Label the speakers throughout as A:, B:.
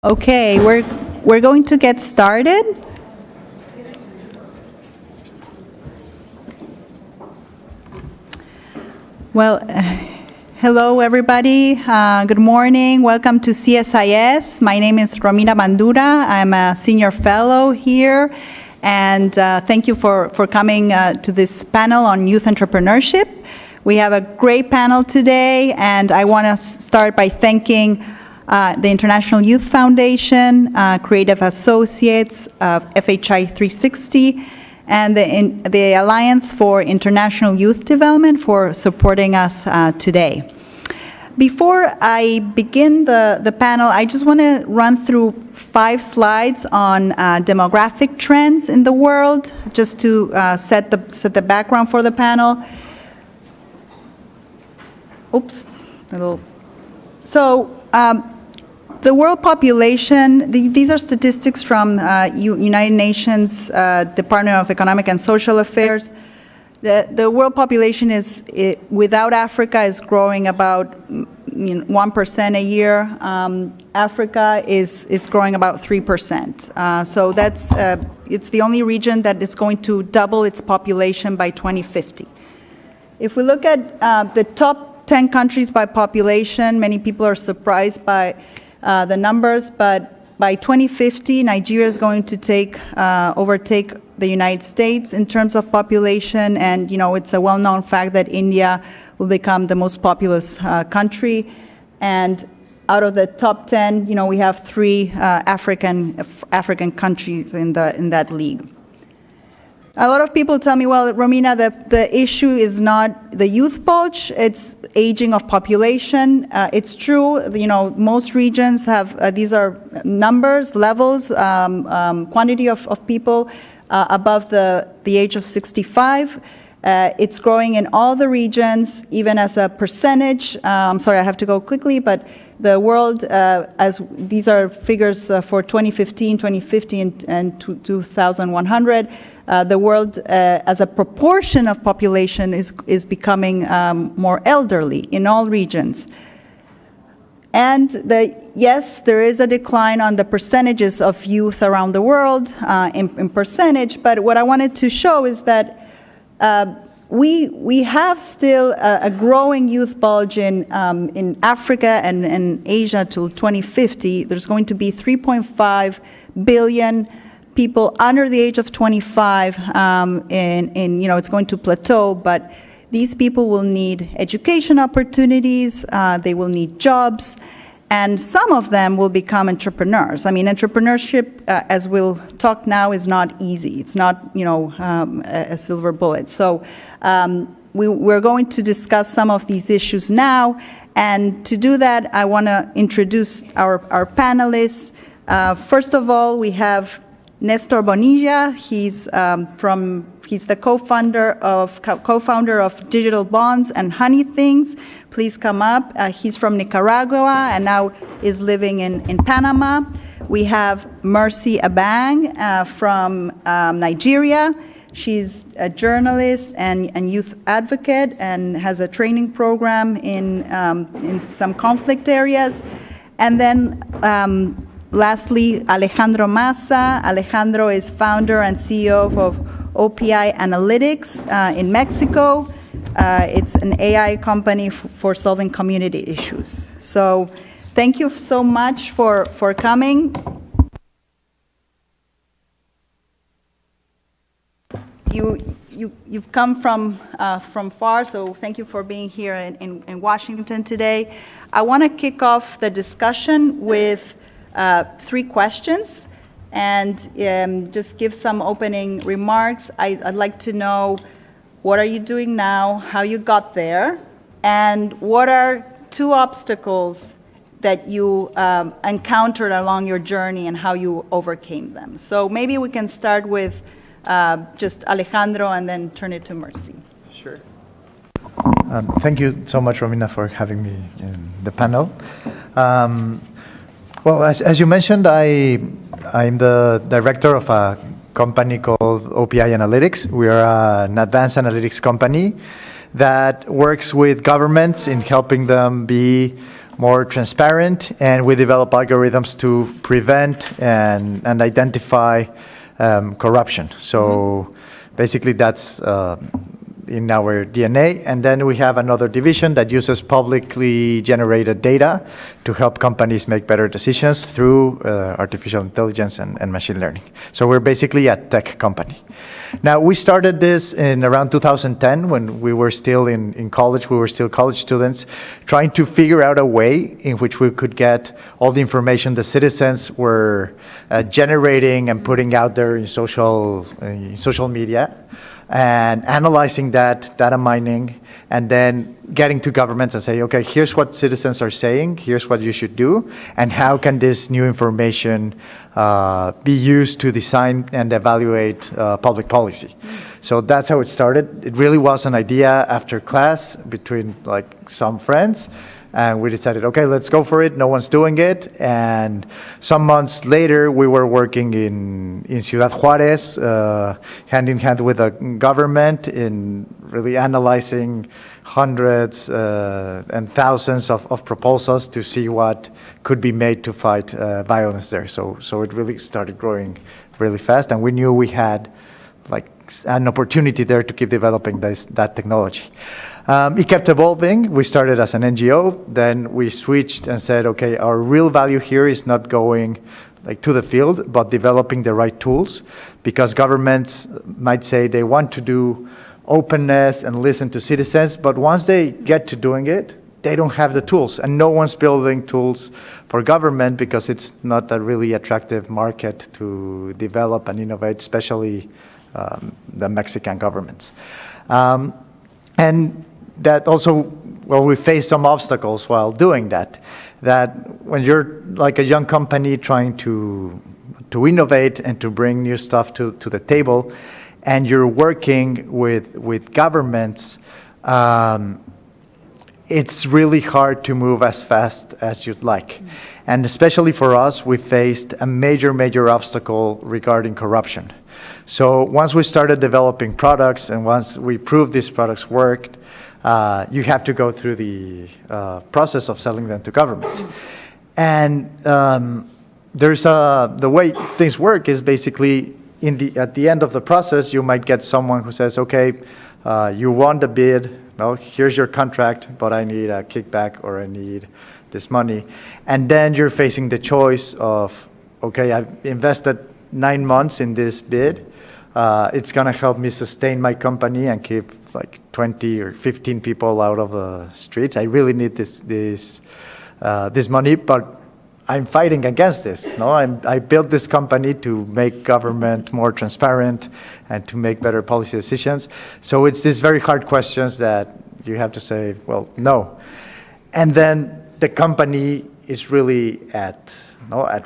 A: Okay, we're going to get started. Well, hello everybody. Good morning. Welcome to CSIS. My name is ROMINA BANDURA. I'm a senior fellow here, and thank you for coming to this panel on youth entrepreneurship. We have a great panel today, and I want to start by thanking the International Youth Foundation, Creative Associates, FHI 360, and the Alliance for International Youth Development for supporting us today. Before I begin the panel, I just want to run through 5 slides on demographic trends in the world, just to set the background for the panel. Oops, a little. So, the world population, these are statistics from United Nations Department of Economic and Social Affairs. The world population without Africa is growing about 1% a year. Africa is growing about 3%. So it's the only region that is going to double its population by 2050. If we look at the top 10 countries by population, many people are surprised by the numbers, but by 2050, Nigeria is going to overtake the United States in terms of population, and it's a well-known fact that India will become the most populous country. And out of the top 10, we have 3 African countries in that league. A lot of people tell me, well, Romina, the issue is not the youth bulge, it's aging of population. It's true, most regions have, these are numbers, levels, quantity of people above the age of 65. It's growing in all the regions, even as a percentage. Sorry, I have to go quickly, but the world, as these are figures for 2015, 2050, and 2100, the world, as a proportion of population, is becoming more elderly in all regions. And yes, there is a decline on the percentages of youth around the world in percentage, but what I wanted to show is that we have still a growing youth bulge in Africa and Asia till 2050. There's going to be 3.5 billion people under the age of 25, it's going to plateau, but these people will need education opportunities, they will need jobs, and some of them will become entrepreneurs. I mean, entrepreneurship, as we'll talk now, is not easy. It's not, a silver bullet. So we're going to discuss some of these issues now, and to do that, I want to introduce our panelists. First of all, we have NESTOR BONILLA. He's the co-founder of Digital Bonds and Honey Things. Please come up. He's from Nicaragua and now is living in Panama. We have Mercy Abang from Nigeria. She's a journalist and youth advocate and has a training program in some conflict areas. And then lastly, Alejandro MAZA. Alejandro is founder and CEO of OPI Analytics in Mexico. It's an AI company for solving community issues. So thank you so much for coming. You've come from far, so thank you for being here in Washington today. I want to kick off the discussion with 3 questions and just give some opening remarks. I'd like to know, what are you doing now, how you got there, and what are 2 obstacles that you encountered along your journey and how you overcame them. So maybe we can start with just Alejandro and then turn it to Mercy.
B: Sure. Thank you so much, Romina, for having me in the panel. Well, as you mentioned, I'm the director of a company called OPI Analytics. We are an advanced analytics company that works with governments in helping them be more transparent, and we develop algorithms to prevent and identify corruption. So basically that's in our DNA. And then we have another division that uses publicly generated data to help companies make better decisions through artificial intelligence and machine learning. So we're basically a tech company. Now, we started this in around 2010 when we were still in college. We were still college students trying to figure out a way in which we could get all the information the citizens were generating and putting out there in social media, and analyzing that, data mining, and then getting to governments and say, okay, here's what citizens are saying, here's what you should do, and how can this new information be used to design and evaluate public policy. So that's how it started. It really was an idea after class between like some friends, and we decided, okay, let's go for it. No one's doing it. And some months later, we were working in Ciudad Juarez, hand in hand with the government in really analyzing hundreds and thousands of proposals to see what could be made to fight violence there. So it really started growing really fast, and we knew we had like an opportunity there to keep developing that technology. It kept evolving. We started as an NGO, then we switched and said, okay, our real value here is not going like to the field, but developing the right tools, because governments might say they want to do openness and listen to citizens, but once they get to doing it, they don't have the tools, and no one's building tools for government because it's not a really attractive market to develop and innovate, especially the Mexican governments. And that also, well, we faced some obstacles while doing that when you're like a young company trying to innovate and to bring new stuff to the table, and you're working with governments, it's really hard to move as fast as you'd like. And especially for us, we faced a major obstacle regarding corruption. So once we started developing products and once we proved these products worked, you have to go through the process of selling them to government. And there's the way things work is basically at the end of the process, you might get someone who says, okay, you won the bid, no, here's your contract, but I need a kickback or I need this money. And then you're facing the choice of, okay, I've invested 9 months in this bid. It's going to help me sustain my company and keep like 20 or 15 people out of the streets. I really need this money, but I'm fighting against this. No, I built this company to make government more transparent and to make better policy decisions. So it's these very hard questions that you have to say, well, no. And then the company is really at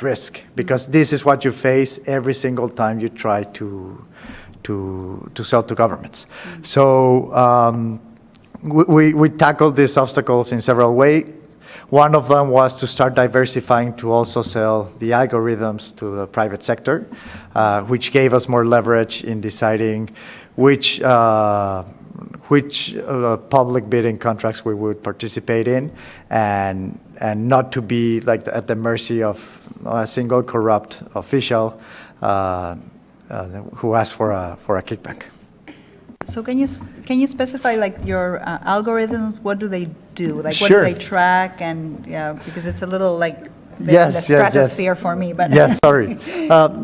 B: risk, because this is what you face every single time you try to sell to governments. So we tackled these obstacles in several ways. One of them was to start diversifying to also sell the algorithms to the private sector, which gave us more leverage in deciding which public bidding contracts we would participate in, and not to be like at the mercy of a single corrupt official who asked for a kickback.
A: So can you specify like your algorithms? What do they do? Like what
B: Sure.
A: do they track? And because it's a little like the
B: Yes.
A: stratosphere for me. But
B: Yes, sorry.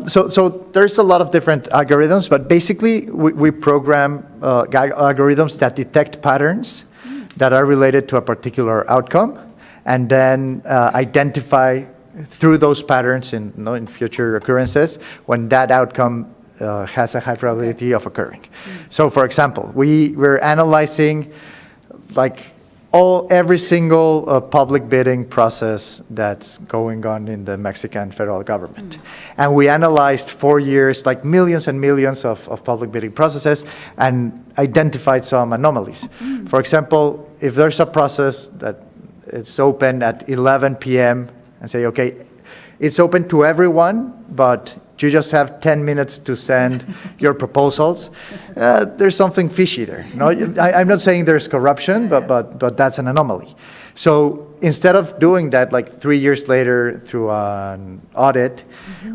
B: So there's a lot of different algorithms, but basically we program algorithms that detect patterns that are related to a particular outcome, and then identify through those patterns in future occurrences when that outcome has a high probability of occurring. So for example, we're analyzing like every single public bidding process that's going on in the Mexican federal government. And we analyzed 4 years, like millions and millions of public bidding processes, and identified some anomalies. For example, if there's a process that it's open at 11 p.m. and say, okay, it's open to everyone, but you just have 10 minutes to send your proposals, there's something fishy there. No, I'm not saying there's corruption, but that's an anomaly. So instead of doing that like 3 years later through an audit,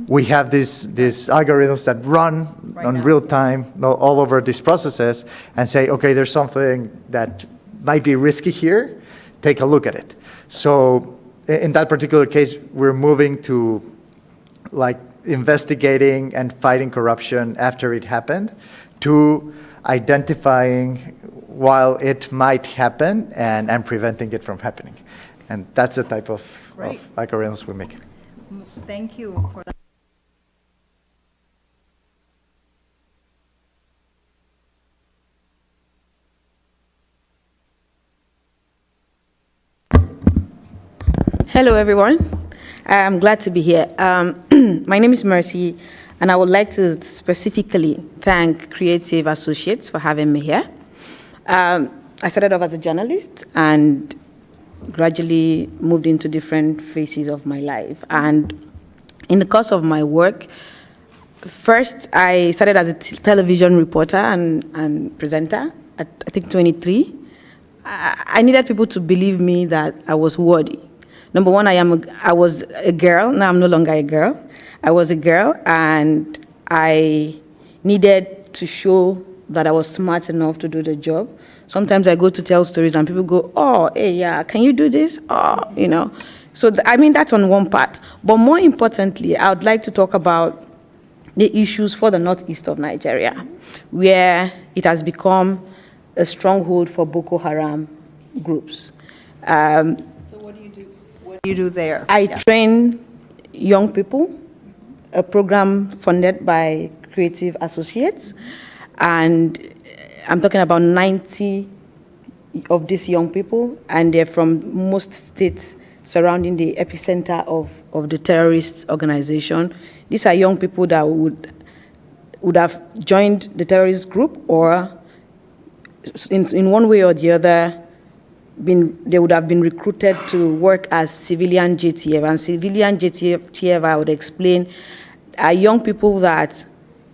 B: we have these algorithms that run on real time all over these processes and say, okay, there's something that might be risky here, take a look at it. So in that particular case, we're moving to like investigating and fighting corruption after it happened to identifying while it might happen and preventing it from happening. And that's the type of algorithms we make.
A: Thank you for that.
C: Hello, everyone. I'm glad to be here. My name is Mercy, and I would like to specifically thank Creative Associates for having me here. I started off as a journalist and gradually moved into different phases of my life. And in the course of my work, first I started as a television reporter and presenter at, I think, 23. I needed people to believe me that I was worthy. Number one, I was a girl. Now I'm no longer a girl. I was a girl, and I needed to show that I was smart enough to do the job. Sometimes I go to tell stories, and people go, "Oh, hey, yeah, can you do this?" Oh, you know. So I mean, that's on one part. But more importantly, I would like to talk about the issues for the northeast of Nigeria, where it has become a stronghold for Boko Haram groups.
A: What do you do there?
C: I train young people, a program funded by Creative Associates, and I'm talking about 90 of these young people, and they're from most states surrounding the epicenter of the terrorist organization. These are young people that would have joined the terrorist group, or in one way or the other, they would have been recruited to work as civilian JTF. And civilian JTF, I would explain, are young people that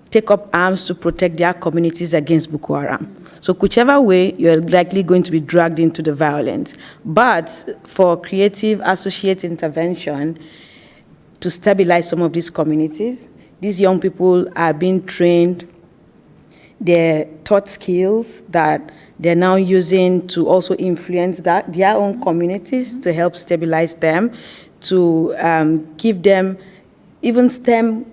C: take up arms to protect their communities against Boko Haram. So whichever way, you're likely going to be dragged into the violence. But for Creative Associate intervention to stabilize some of these communities, these young people are being trained. They're taught skills that they're now using to also influence their own communities, to help stabilize them, to give them even STEM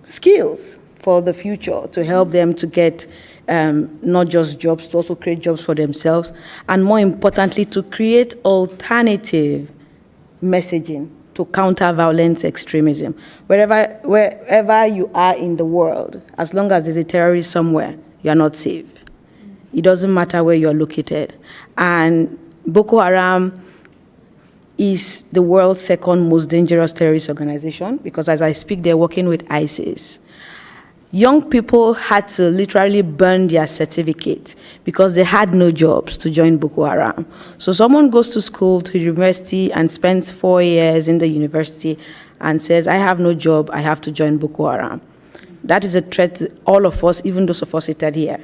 C: skills for the future, to help them to get not just jobs, to also create jobs for themselves, and more importantly, to create alternative messaging to counter violence extremism. Wherever you are in the world, as long as there's a terrorist somewhere, you're not safe. It doesn't matter where you're located. And Boko Haram is the world's second most dangerous terrorist organization, because as I speak, they're working with ISIS. Young people had to literally burn their certificate because they had no jobs to join Boko Haram. So someone goes to school, to university, and spends 4 years in the university and says, I have no job, I have to join Boko Haram. That is a threat to all of us, even those of us seated here.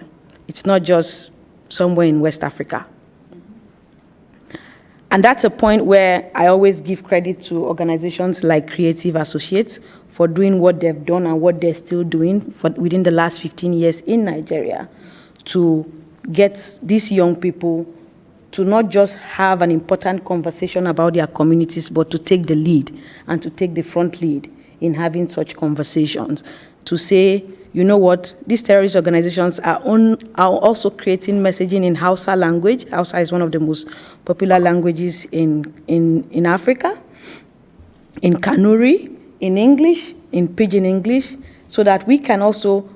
C: It's not just somewhere in West Africa. And that's a point where I always give credit to organizations like Creative Associates for doing what they've done and what they're still doing within the last 15 years in Nigeria to get these young people to not just have an important conversation about their communities, but to take the lead and to take the front lead in having such conversations, to say, you know what, these terrorist organizations are also creating messaging in Hausa language. Hausa is one of the most popular languages in Africa, in Kanuri, in English, in Pidgin English, so that we can also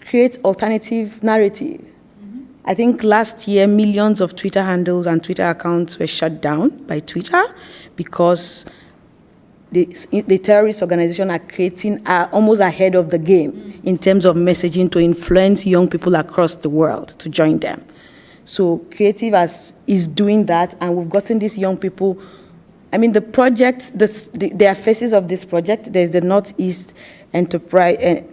C: create alternative narrative. I think last year, millions of Twitter handles and Twitter accounts were shut down by Twitter because the terrorist organization are creating almost ahead of the game in terms of messaging to influence young people across the world to join them. So Creative is doing that, and we've gotten these young people. I mean, the project, there are phases of this project. There's the Northeast enterprise,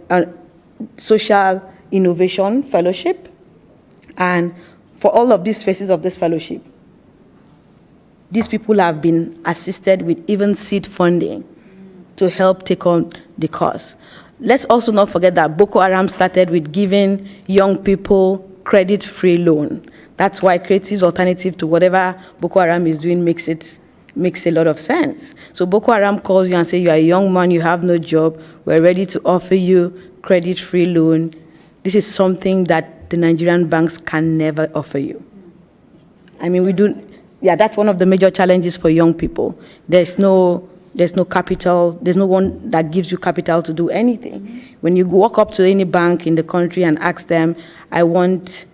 C: social innovation fellowship. And for all of these phases of this fellowship, these people have been assisted with even seed funding to help take on the cause. Let's also not forget that Boko Haram started with giving young people credit-free loan. That's why Creative's alternative to whatever Boko Haram is doing makes a lot of sense. So Boko Haram calls you and says, you are a young man, you have no job, we're ready to offer you credit-free loan. This is something that the Nigerian banks can never offer you. I mean, that's one of the major challenges for young people. There's no capital, there's no one that gives you capital to do anything. When you walk up to any bank in the country and ask them, I want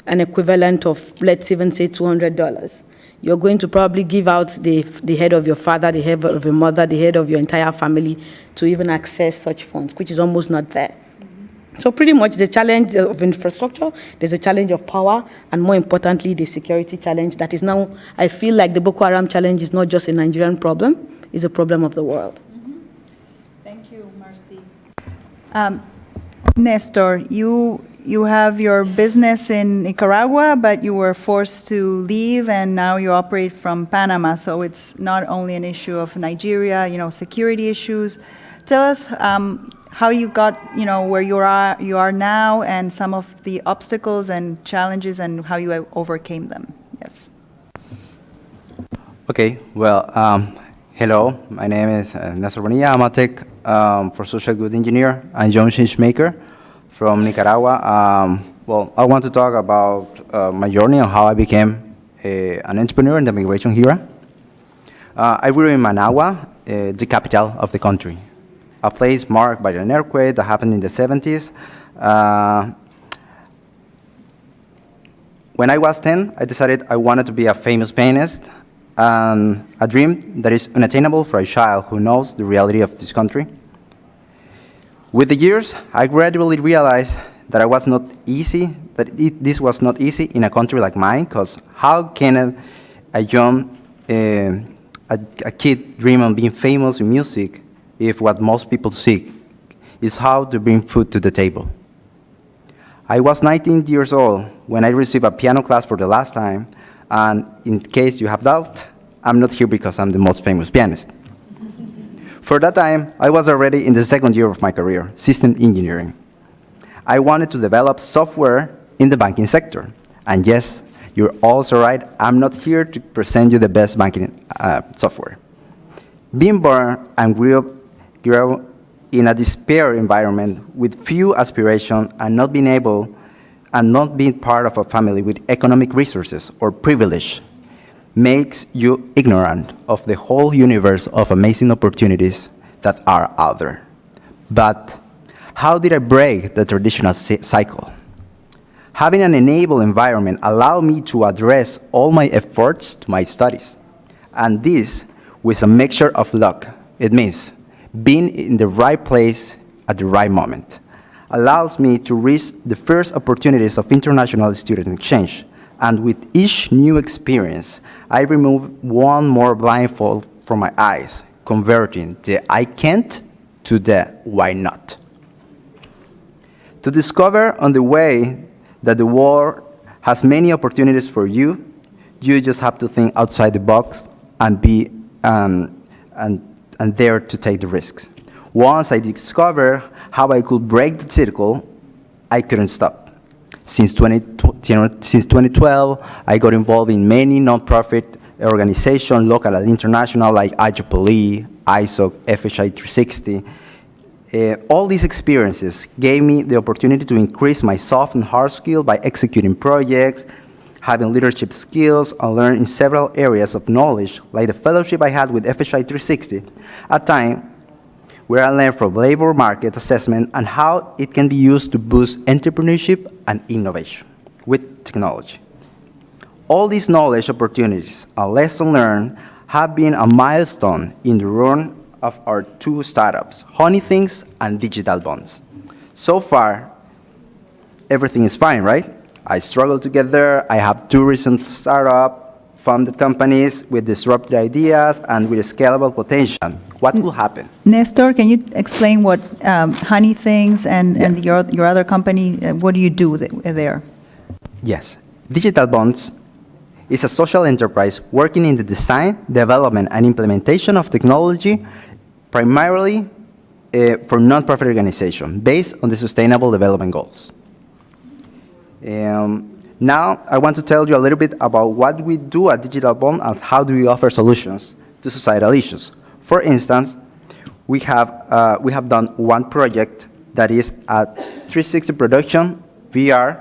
C: an equivalent of, let's even say $200, you're going to probably give out the head of your father, the head of your mother, the head of your entire family to even access such funds, which is almost not there. So pretty much the challenge of infrastructure, there's a challenge of power, and more importantly, the security challenge that is now, I feel like the Boko Haram challenge is not just a Nigerian problem, it's a problem of the world.
A: Thank you, Marcy. Nestor, you have your business in Nicaragua, but you were forced to leave, and now you operate from Panama. So it's not only an issue of Nigeria, security issues. Tell us how you got, where you are now, and some of the obstacles and challenges, and how you overcame them. Yes.
D: Okay. Well, hello. My name is Nestor Bonilla. I'm a tech for social good engineer and young change maker from Nicaragua. Well, I want to talk about my journey and how I became an entrepreneur in the migration era. I grew in Managua, the capital of the country, a place marked by an earthquake that happened in the 70s. When I was 10, I decided I wanted to be a famous pianist, and a dream that is unattainable for a child who knows the reality of this country. With the years, I gradually realized that this was not easy in a country like mine, because how can a kid dream of being famous in music if what most people seek is how to bring food to the table? I was 19 years old when I received a piano class for the last time, and in case you have doubt, I'm not here because I'm the most famous pianist. For that time, I was already in the second year of my career, system engineering. I wanted to develop software in the banking sector. And yes, you're also right, I'm not here to present you the best banking software. Being born and grew up in a despair environment with few aspirations and not being part of a family with economic resources or privilege makes you ignorant of the whole universe of amazing opportunities that are out there. But how did I break the traditional cycle? Having an enable environment allowed me to address all my efforts to my studies. And this with a mixture of luck. It means being in the right place at the right moment allows me to reach the first opportunities of international student exchange. And with each new experience, I remove one more blindfold from my eyes, converting the I can't to the why not. To discover on the way that the world has many opportunities for you, you just have to think outside the box and be and dare to take the risks. Once I discovered how I could break the circle, I couldn't stop. Since 2012, I got involved in many nonprofit organizations, local and international, like IEEE, ISO, FHI 360. All these experiences gave me the opportunity to increase my soft and hard skills by executing projects, having leadership skills, and learn in several areas of knowledge, like the fellowship I had with FHI 360, a time where I learned from labor market assessment and how it can be used to boost entrepreneurship and innovation with technology. All these knowledge opportunities and lessons learned have been a milestone in the run of our two startups, Honeythings and Digital Bonds. So far, everything is fine, right? I struggle to get there. I have two recent startups, funded companies with disruptive ideas and with scalable potential, what will happen?
A: Nestor, can you explain what Honey thinks and your other company, what do you do there?
D: Yes. Digital Bonds is a social enterprise working in the design, development, and implementation of technology, primarily for nonprofit organizations based on the Sustainable Development Goals. Now, I want to tell you a little bit about what we do at Digital Bond and how do we offer solutions to societal issues. For instance, we have done one project that is a 360 production VR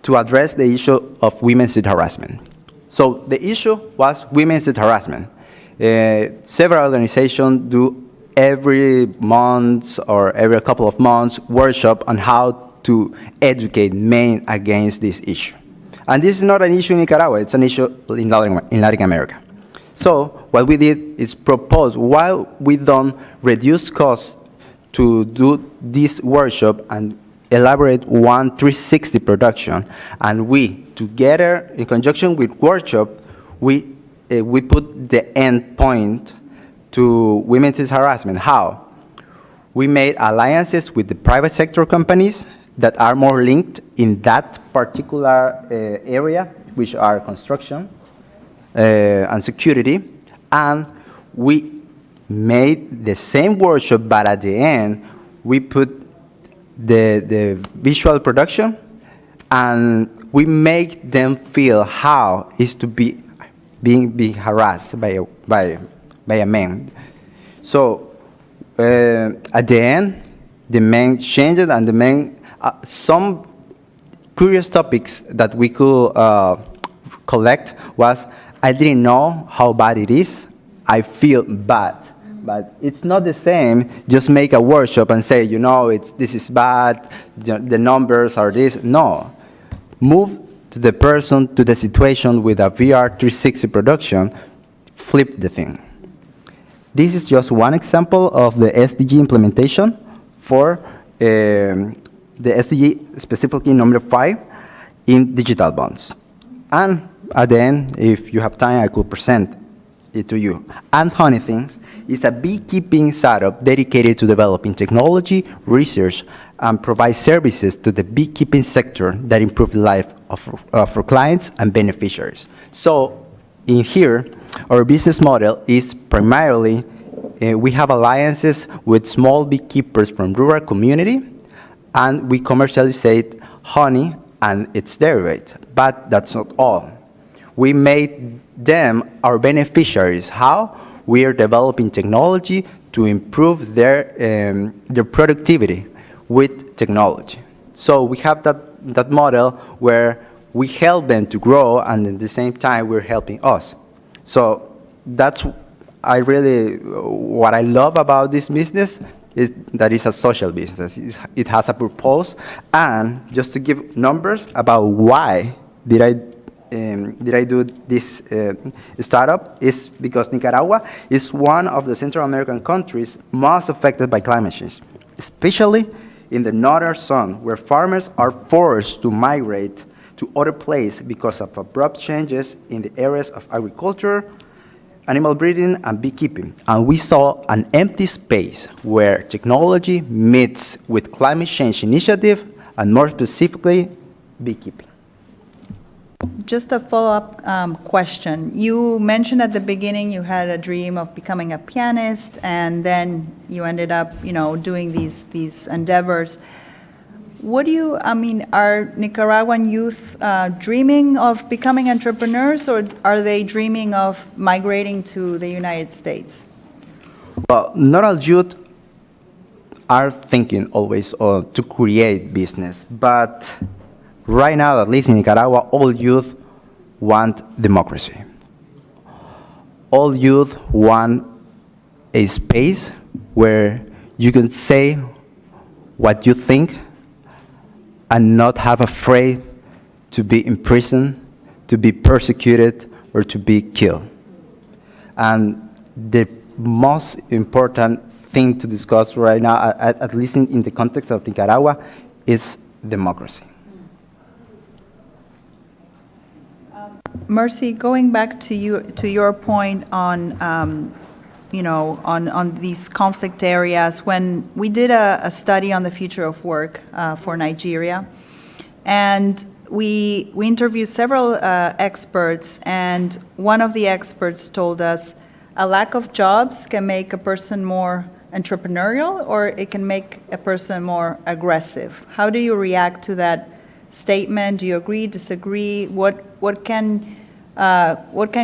D: to address the issue of women's youth harassment. So the issue was women's youth harassment. Several organizations do every month or every couple of months workshop on how to educate men against this issue. And this is not an issue in Nicaragua, it's an issue in Latin America. So what we did is propose, while we don't reduce costs to do this workshop and elaborate one 360 production, and we, together in conjunction with workshop, we put the end point to women's harassment. How? We made alliances with the private sector companies that are more linked in that particular area, which are construction and security, and we made the same workshop, but at the end, we put the visual production, and we make them feel how is to be being harassed by a man. So at the end, the men changed, and the men some curious topics that we could collect was, I didn't know how bad it is. I feel bad. But it's not the same, just make a workshop and say, you know, this is bad, the numbers are this. No. Move to the person, to the situation with a VR 360 production, flip the thing. This is just one example of the SDG implementation for the SDG, specifically number 5, in digital bonds. And at the end, if you have time, I could present it to you. And Honey Things is a beekeeping startup dedicated to developing technology, research, and provide services to the beekeeping sector that improve the life of our clients and beneficiaries. So in here, our business model is primarily, we have alliances with small beekeepers from rural community, and we commercialize honey and its derivatives. But that's not all. We made them our beneficiaries. How? We are developing technology to improve their productivity with technology. So we have that model where we help them to grow, and at the same time, we're helping us. So that's what I love about this business, is that it's a social business. It has a purpose. And just to give numbers about why did I do this startup, is because Nicaragua is one of the Central American countries most affected by climate change, especially in the northern zone, where farmers are forced to migrate to other places because of abrupt changes in the areas of agriculture, animal breeding, and beekeeping. And we saw an empty space where technology meets with climate change initiative, and more specifically, beekeeping.
A: Just a follow-up question. You mentioned at the beginning you had a dream of becoming a pianist, and then you ended up, doing these endeavors. Are Nicaraguan youth dreaming of becoming entrepreneurs, or are they dreaming of migrating to the United States?
D: Well, not all youth are thinking always to create business, but right now, at least in Nicaragua, all youth want democracy. All youth want a space where you can say what you think and not have afraid to be imprisoned, to be persecuted, or to be killed. And the most important thing to discuss right now, at least in the context of Nicaragua, is democracy.
A: Mercy, going back to your point on, on these conflict areas, when we did a study on the future of work for Nigeria, and we interviewed several experts, and one of the experts told us a lack of jobs can make a person more entrepreneurial, or it can make a person more aggressive. How do you react to that statement? Do you agree, disagree? What can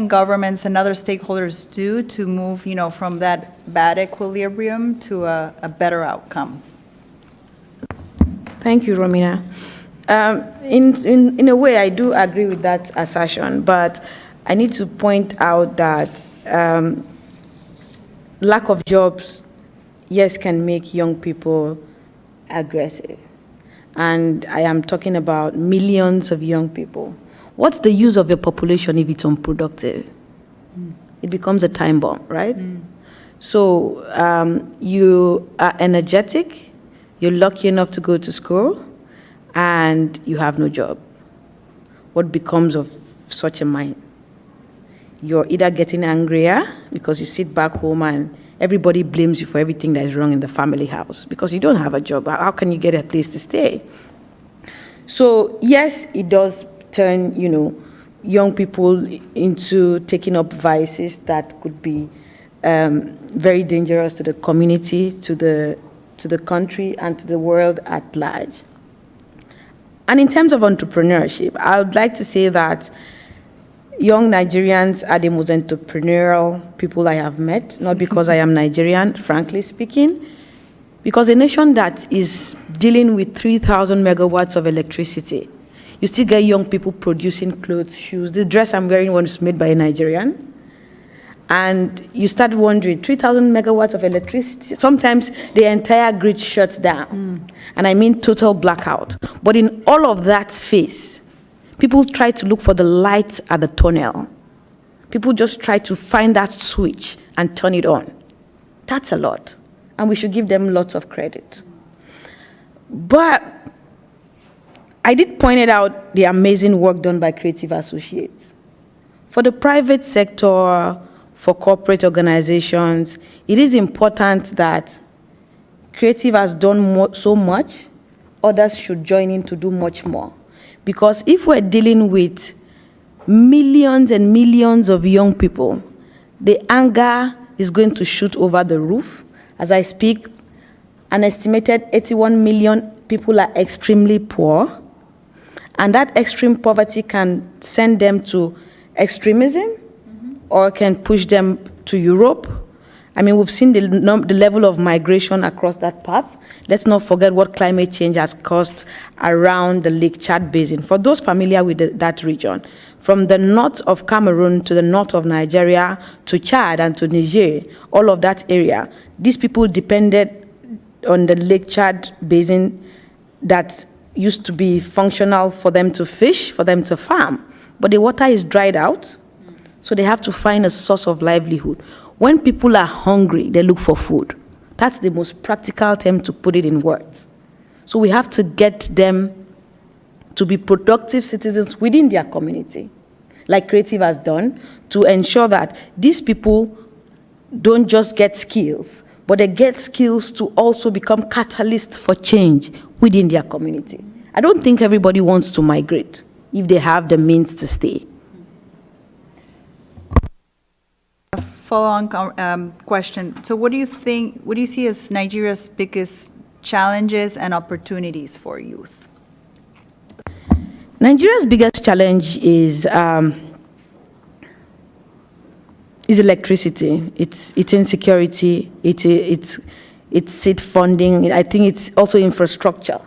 A: governments and other stakeholders do to move, from that bad equilibrium to a better outcome?
C: Thank you, Romina. In a way, I do agree with that assertion, but I need to point out that lack of jobs, yes, can make young people aggressive. And I am talking about millions of young people. What's the use of your population if it's unproductive? It becomes a time bomb, right? So you are energetic, you're lucky enough to go to school, and you have no job. What becomes of such a mind? You're either getting angrier because you sit back home and everybody blames you for everything that is wrong in the family house because you don't have a job. How can you get a place to stay? So yes, it does turn, young people into taking up vices that could be very dangerous to the community, to the country, and to the world at large. And in terms of entrepreneurship, I would like to say that young Nigerians are the most entrepreneurial people I have met, not because I am Nigerian, frankly speaking, because a nation that is dealing with 3,000 megawatts of electricity, you still get young people producing clothes, shoes. The dress I'm wearing was made by a Nigerian. And you start wondering, 3,000 megawatts of electricity, sometimes the entire grid shuts down. And I mean total blackout. But in all of that space, people try to look for the light at the tunnel. People just try to find that switch and turn it on. That's a lot. And we should give them lots of credit. But I did point out the amazing work done by creative associates. For the private sector, for corporate organizations, it is important that creative has done so much, others should join in to do much more. Because if we're dealing with millions and millions of young people, the anger is going to shoot over the roof. As I speak, an estimated 81 million people are extremely poor, and that extreme poverty can send them to extremism, or can push them to Europe. I mean, we've seen the level of migration across that path. Let's not forget what climate change has caused around the Lake Chad Basin. For those familiar with that region, from the north of Cameroon to the north of Nigeria to Chad and to Niger, all of that area, these people depended on the Lake Chad Basin that used to be functional for them to fish, for them to farm. But the water is dried out, so they have to find a source of livelihood. When people are hungry, they look for food. That's the most practical term to put it in words. So we have to get them to be productive citizens within their community, like Creative has done, to ensure that these people don't just get skills, but they get skills to also become catalysts for change within their community. I don't think everybody wants to migrate if they have the means to stay.
A: Follow-on question. So what do you see as Nigeria's biggest challenges and opportunities for youth?
C: Nigeria's biggest challenge is electricity. It's insecurity. It's seed funding. I think it's also infrastructure.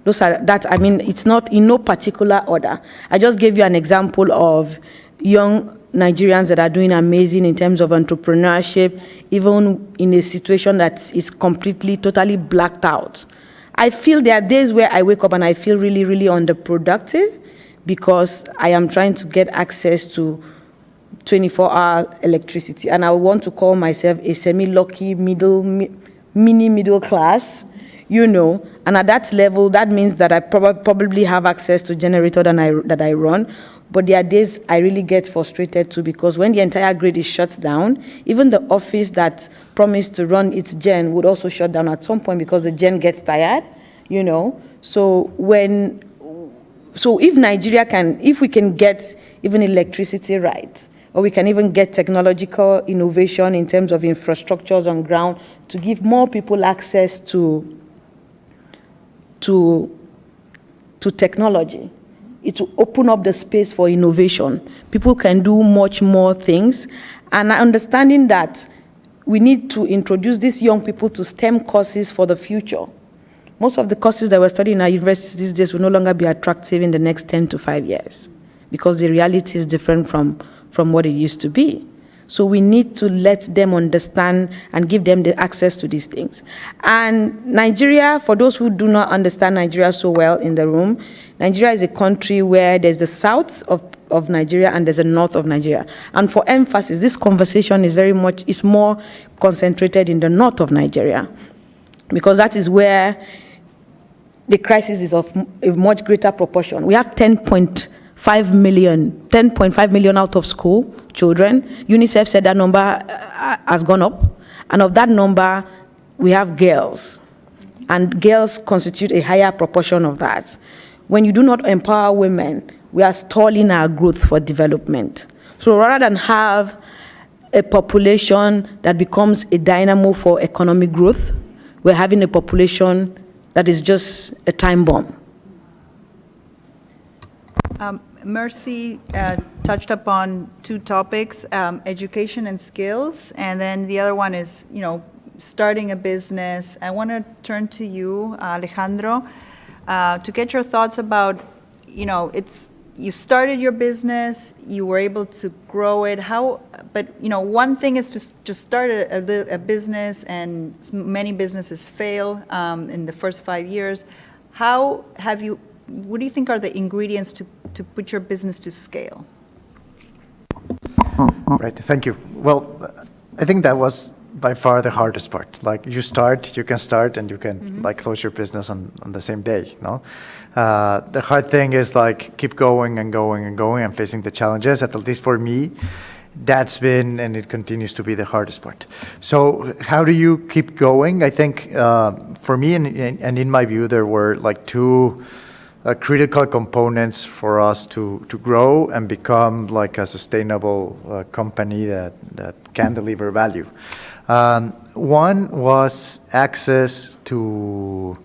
C: It's not in no particular order. I just gave you an example of young Nigerians that are doing amazing in terms of entrepreneurship, even in a situation that is completely, totally blacked out. I feel there are days where I wake up and I feel really, really underproductive because I am trying to get access to 24-hour electricity. And I want to call myself a semi-lucky mini middle class, and at that level, that means that I probably have access to generator that I run. But there are days I really get frustrated too, because when the entire grid is shut down, even the office that promised to run its gen would also shut down at some point because the gen gets tired, So if we can get even electricity right, or we can even get technological innovation in terms of infrastructures on ground to give more people access to technology, it will open up the space for innovation. People can do much more things. And understanding that we need to introduce these young people to STEM courses for the future. Most of the courses that we're studying in our universities these days will no longer be attractive in the next 10 to 5 years, because the reality is different from what it used to be. So we need to let them understand and give them the access to these things. And Nigeria, for those who do not understand Nigeria so well in the room, Nigeria is a country where there's the south of Nigeria and there's a north of Nigeria. And for emphasis, this conversation is more concentrated in the north of Nigeria, because that is where the crisis is of a much greater proportion. We have 10.5 million out of school children. UNICEF said that number has gone up. And of that number, we have girls. And girls constitute a higher proportion of that. When you do not empower women, we are stalling our growth for development. So rather than have a population that becomes a dynamo for economic growth, we're having a population that is just a time bomb.
A: Mercy touched upon two topics, education and skills, and then the other one is, starting a business. I want to turn to you, Alejandro, to get your thoughts about, you started your business, you were able to grow it. But one thing is to just start a business, and many businesses fail in the first 5 years. What do you think are the ingredients to put your business to scale?
B: Right, thank you. Well, I think that was by far the hardest part. Like you can start and you can close your business on the same day, no? The hard thing is keep going and going and going and facing the challenges. At least for me, that's been, and it continues to be, the hardest part. So how do you keep going? I think for me and in my view, there were two critical components for us to grow and become a sustainable company that can deliver value. One was access to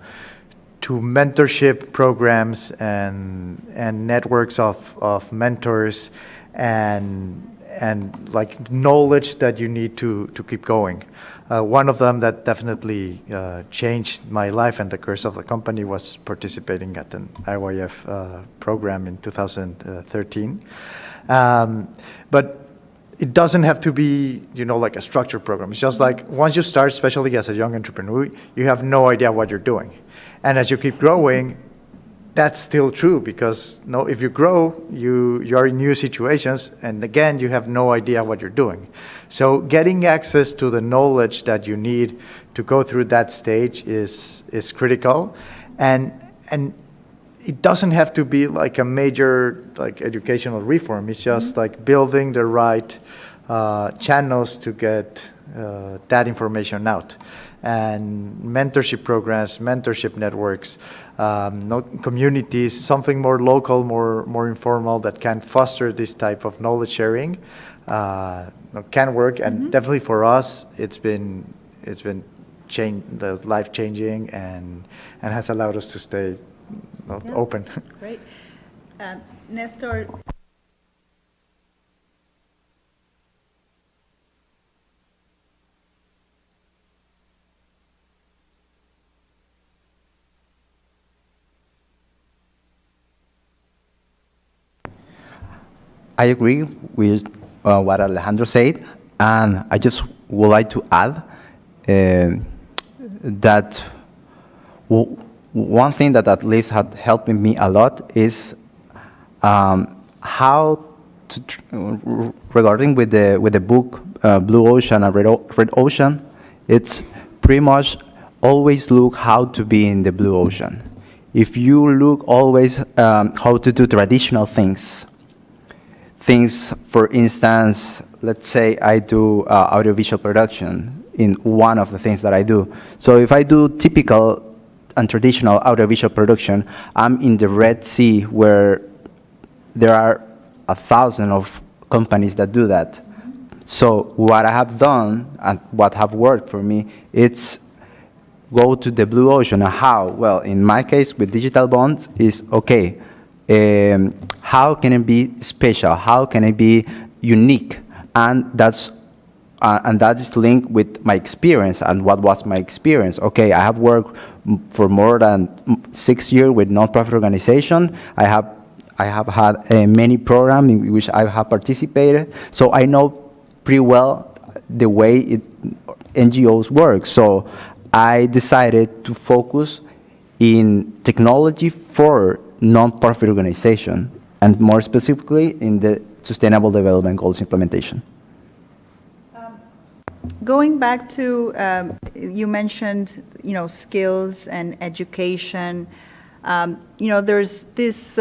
B: mentorship programs and networks of mentors and knowledge that you need to keep going. One of them that definitely changed my life and the course of the company was participating at an IYF program in 2013. But it doesn't have to be, a structured program. It's just once you start, especially as a young entrepreneur, you have no idea what you're doing. And as you keep growing, that's still true, because if you grow, you are in new situations, and again, you have no idea what you're doing. So getting access to the knowledge that you need to go through that stage is critical, and it doesn't have to be a major educational reform. It's just building the right channels to get that information out. And mentorship programs, mentorship networks, communities, something more local, more informal that can foster this type of knowledge sharing can work. And definitely for us, it's been life changing and has allowed us to stay open.
A: Great. Nestor.
D: I agree with what Alejandro said, and I just would like to add that one thing that at least had helped me a lot is how to, regarding with the book Blue Ocean and Red Ocean, it's pretty much always look how to be in the blue ocean. If you look always how to do traditional things, for instance, let's say I do audiovisual production in one of the things that I do. So if I do typical and traditional audiovisual production, I'm in the Red Sea where there are 1,000 of companies that do that. So what I have done and what have worked for me, it's go to the blue ocean. And how? Well, in my case with digital bonds is, okay, how can it be special? How can it be unique? And that is linked with my experience. And what was my experience? Okay, I have worked for more than 6 years with nonprofit organization. I have had many programs in which I have participated. So I know pretty well the way NGOs work. So I decided to focus in technology for nonprofit organization, and more specifically in the Sustainable Development Goals implementation.
A: Going back to, you mentioned, skills and education. There's this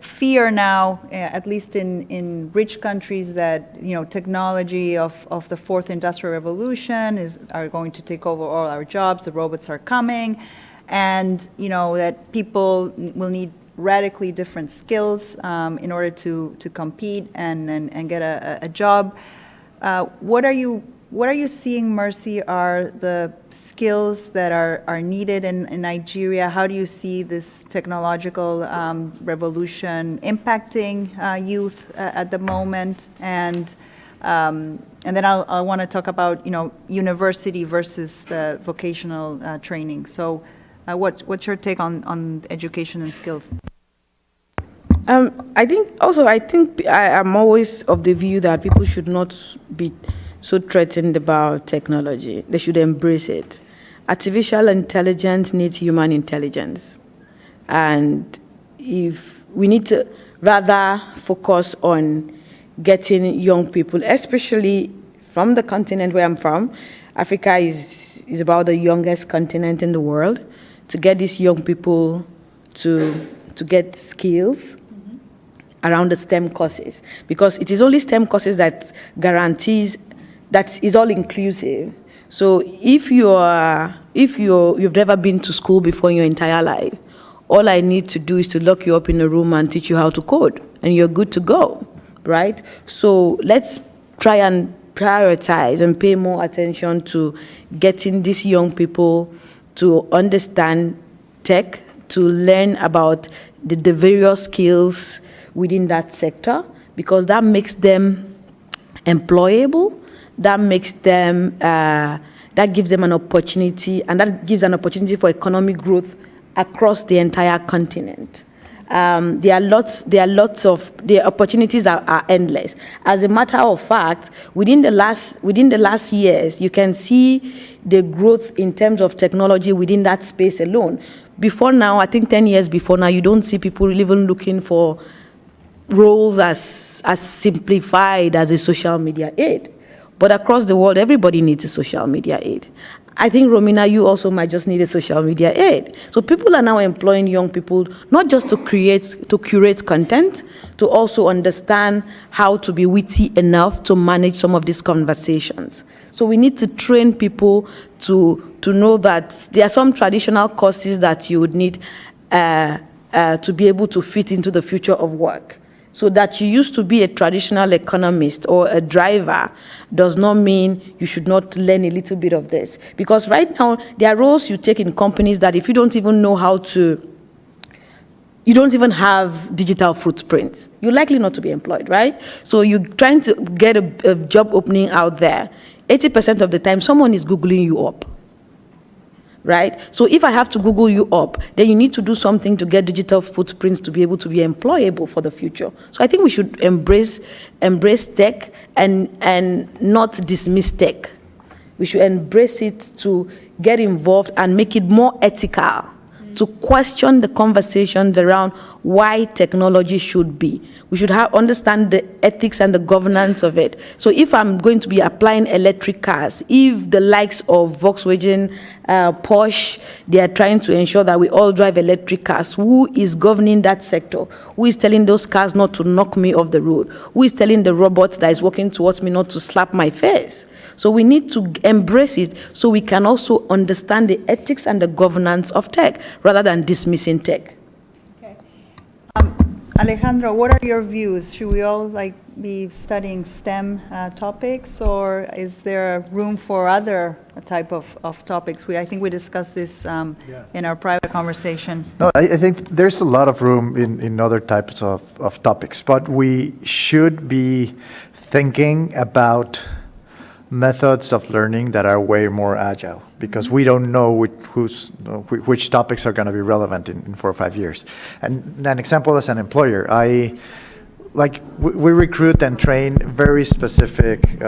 A: fear now, at least in rich countries, that technology of the fourth industrial revolution are going to take over all our jobs. The robots are coming, and that people will need radically different skills in order to compete and get a job. What are you seeing, Mercy, are the skills that are needed in Nigeria? How do you see this technological revolution impacting youth at the moment? And then I want to talk about university versus the vocational training. So, what's your take on education and skills?
C: I think I'm always of the view that people should not be so threatened about technology. They should embrace it. Artificial intelligence needs human intelligence. And if we need to rather focus on getting young people, especially from the continent where I'm from. Africa is about the youngest continent in the world, to get these young people to get skills around the STEM courses, because it is only STEM courses that guarantees that is all inclusive. So if you've never been to school before in your entire life, all I need to do is to lock you up in a room and teach you how to code, and you're good to go, right? So let's try and prioritize and pay more attention to getting these young people to understand tech, to learn about the various skills within that sector, because that makes them employable, that makes them, that gives them an opportunity, and that gives an opportunity for economic growth across the entire continent. The opportunities are endless. As a matter of fact, within the last years, you can see the growth in terms of technology within that space alone. Before now, I think 10 years before now, you don't see people even looking for roles as simplified as a social media aid. But across the world, everybody needs a social media aid. I think, Romina, you also might just need a social media aid. So people are now employing young people, not just to curate content, to also understand how to be witty enough to manage some of these conversations. So we need to train people to know that there are some traditional courses that you would need to be able to fit into the future of work. So that you used to be a traditional economist or a driver does not mean you should not learn a little bit of this. Because right now, there are roles you take in companies that if you don't even know how to, you don't even have digital footprints, you're likely not to be employed, right? So you're trying to get a job opening out there. 80% of the time, someone is Googling you up. Right? So if I have to Google you up, then you need to do something to get digital footprints to be able to be employable for the future. So I think we should embrace tech and not dismiss tech. We should embrace it to get involved and make it more ethical to question the conversations around why technology should be. We should understand the ethics and the governance of it. So if I'm going to be applying electric cars, if the likes of Volkswagen, Porsche, they are trying to ensure that we all drive electric cars, who is governing that sector? Who is telling those cars not to knock me off the road? Who is telling the robot that is walking towards me not to slap my face? So we need to embrace it so we can also understand the ethics and the governance of tech rather than dismissing tech.
A: Okay. Alejandro, what are your views? Should we all be studying STEM topics, or is there room for other type of topics? I think we discussed this in our private conversation.
B: No, I think there's a lot of room in other types of topics, but we should be thinking about methods of learning that are way more agile, because we don't know which topics are going to be relevant in 4 or 5 years. And an example as an employer, we recruit and train very specific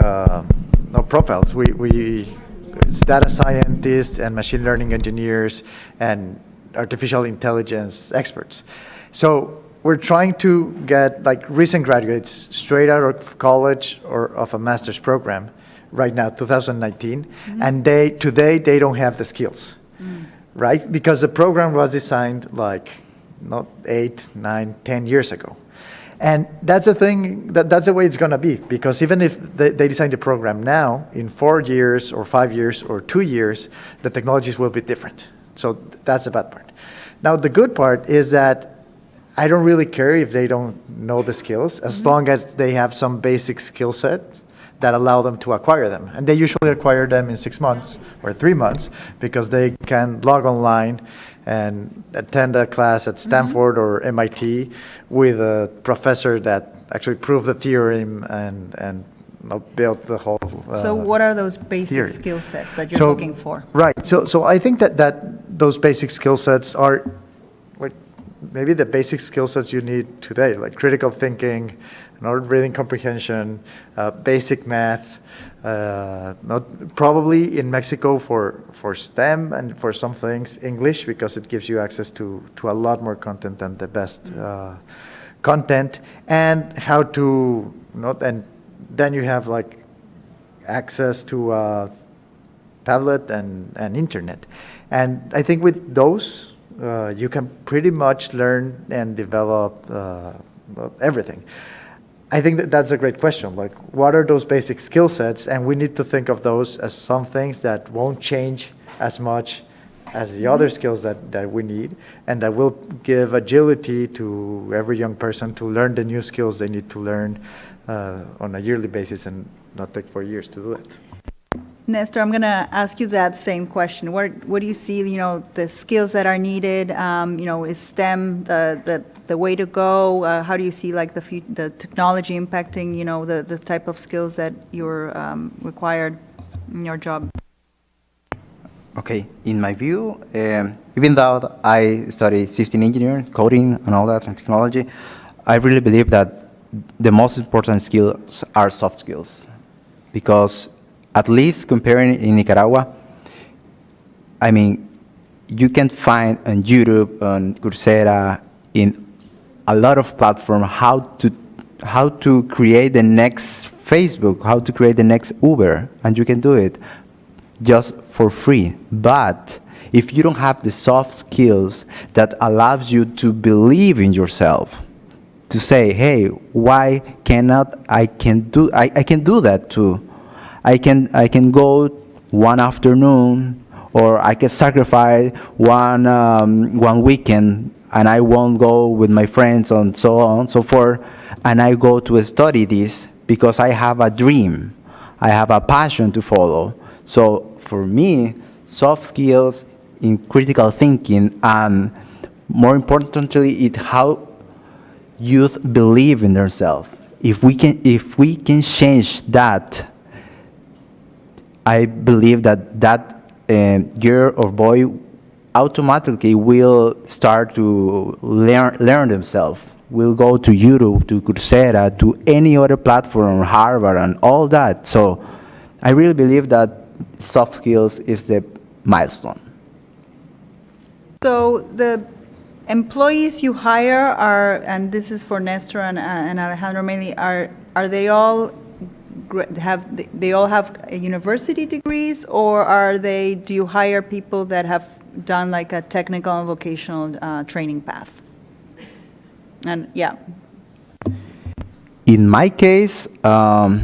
B: profiles. It's data scientists and machine learning engineers and artificial intelligence experts. So we're trying to get recent graduates straight out of college or of a master's program right now, 2019, and today they don't have the skills, right? Because the program was designed 8, 9, 10 years ago. And that's the thing, that's the way it's gonna be, because even if they design the program now, in 4 years or 5 years or 2 years, the technologies will be different. So that's the bad part. Now, the good part is that I don't really care if they don't know the skills, as long as they have some basic skill set that allow them to acquire them. And they usually acquire them in 6 months or 3 months, because they can log online and attend a class at Stanford or MIT with a professor that actually proved the theorem and built the whole
A: So what are those basic
B: theory.
A: skill sets that you're looking for?
B: Right. So I think that those basic skill sets are maybe the basic skill sets you need today, like critical thinking, reading comprehension, basic math, probably in Mexico for STEM, and for some things English, because it gives you access to a lot more content than the best content, and how to and then you have access to tablet and internet. And I think with those you can pretty much learn and develop everything. I think that's a great question. What are those basic skill sets? And we need to think of those as some things that won't change as much as the other skills that we need, and that will give agility to every young person to learn the new skills they need to learn on a yearly basis, and not take 4 years to do it.
A: Nestor, I'm going to ask you that same question. What do you see, the skills that are needed? Is STEM the way to go? How do you see the technology impacting, the type of skills that you're required in your job?
D: Okay, in my view, even though I study system engineering, coding, and all that, and technology, I really believe that the most important skills are soft skills, because at least comparing in Nicaragua, I mean, you can find on YouTube, on Coursera, in a lot of platforms how to create the next Facebook, how to create the next Uber, and you can do it just for free. But if you don't have the soft skills that allows you to believe in yourself, to say, hey, why cannot I can do that too. I can go one afternoon, or I can sacrifice one weekend, and I won't go with my friends and so on and so forth, and I go to study this because I have a dream, I have a passion to follow. So for me, soft skills in critical thinking, and more importantly, it's how youth believe in themselves. If we can change that, I believe that girl or boy automatically will start to learn themselves. Will go to YouTube, to Coursera, to any other platform, Harvard, and all that. So I really believe that soft skills is the milestone.
A: So the employees you hire are, and this is for Nestor and Alejandro mainly, are they all they all have university degrees, or do you hire people that have done like a technical and vocational training path? And yeah.
D: In my case, for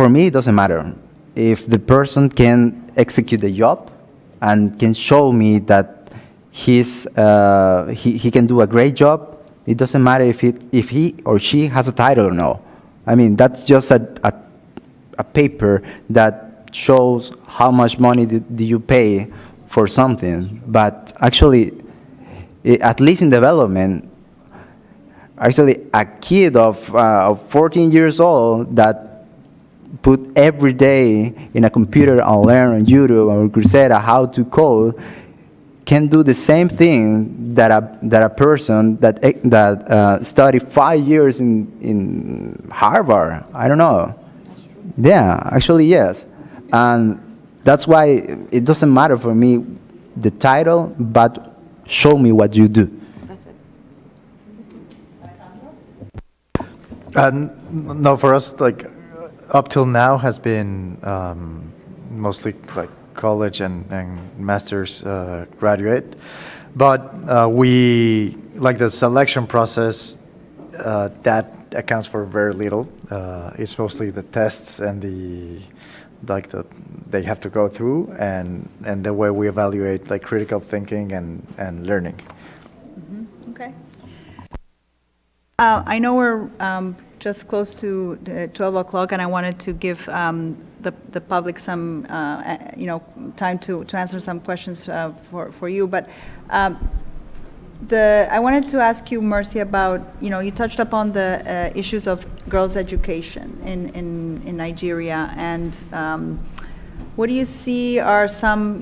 D: me, it doesn't matter. If the person can execute the job and can show me that he can do a great job, it doesn't matter if he or she has a title or no. I mean, that's just a paper that shows how much money do you pay for something. But actually, at least in development, actually a kid of 14 years old that put every day in a computer and learn on YouTube or Coursera how to code can do the same thing that a person that studied 5 years in Harvard. I don't know. Yeah, actually yes, and that's why it doesn't matter for me the title, but show me what you do.
C: That's it.
B: No, for us, like up till now has been mostly like college and master's graduate, but we like the selection process that accounts for very little. It's mostly the tests and they have to go through and the way we evaluate like critical thinking and learning.
A: Mm-hmm. Okay. I know we're just close to 12 o'clock, and I wanted to give the public some, time to answer some questions for you. But I wanted to ask you, Mercy, about, you touched upon the issues of girls' education in Nigeria, and what do you see are some,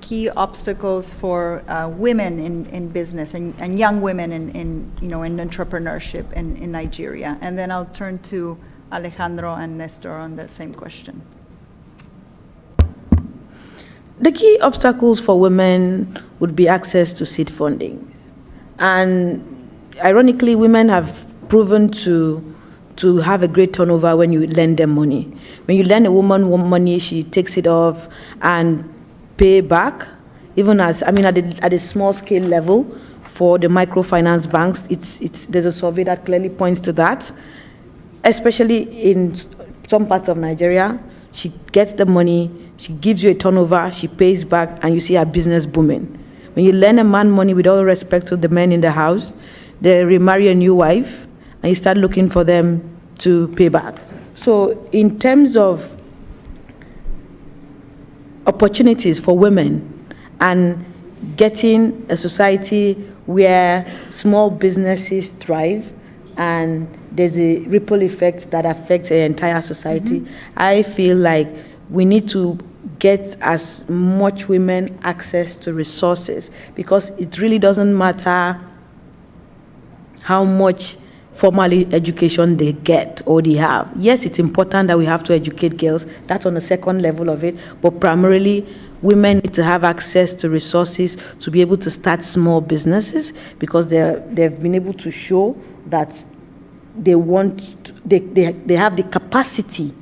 A: key obstacles for women in business and young women in entrepreneurship in Nigeria? And then I'll turn to Alejandro and Nestor on the same question.
C: The key obstacles for women would be access to seed fundings. And ironically, women have proven to have a great turnover when you lend them money. When you lend a woman money, she takes it off and pay back, even at a small scale level for the microfinance banks. There's a survey that clearly points to that, especially in some parts of Nigeria. She gets the money, she gives you a turnover, she pays back, and you see her business booming. When you lend a man money, with all respect to the men in the house, they remarry a new wife, and you start looking for them to pay back. So in terms of opportunities for women and getting a society where small businesses thrive and there's a ripple effect that affects the entire society, mm-hmm. I feel like we need to get as much women access to resources, because it really doesn't matter how much formal education they get or they have. Yes, it's important that we have to educate girls. That's on the second level of it. But primarily, women need to have access to resources to be able to start small businesses, because they've been able to show that they have the capacity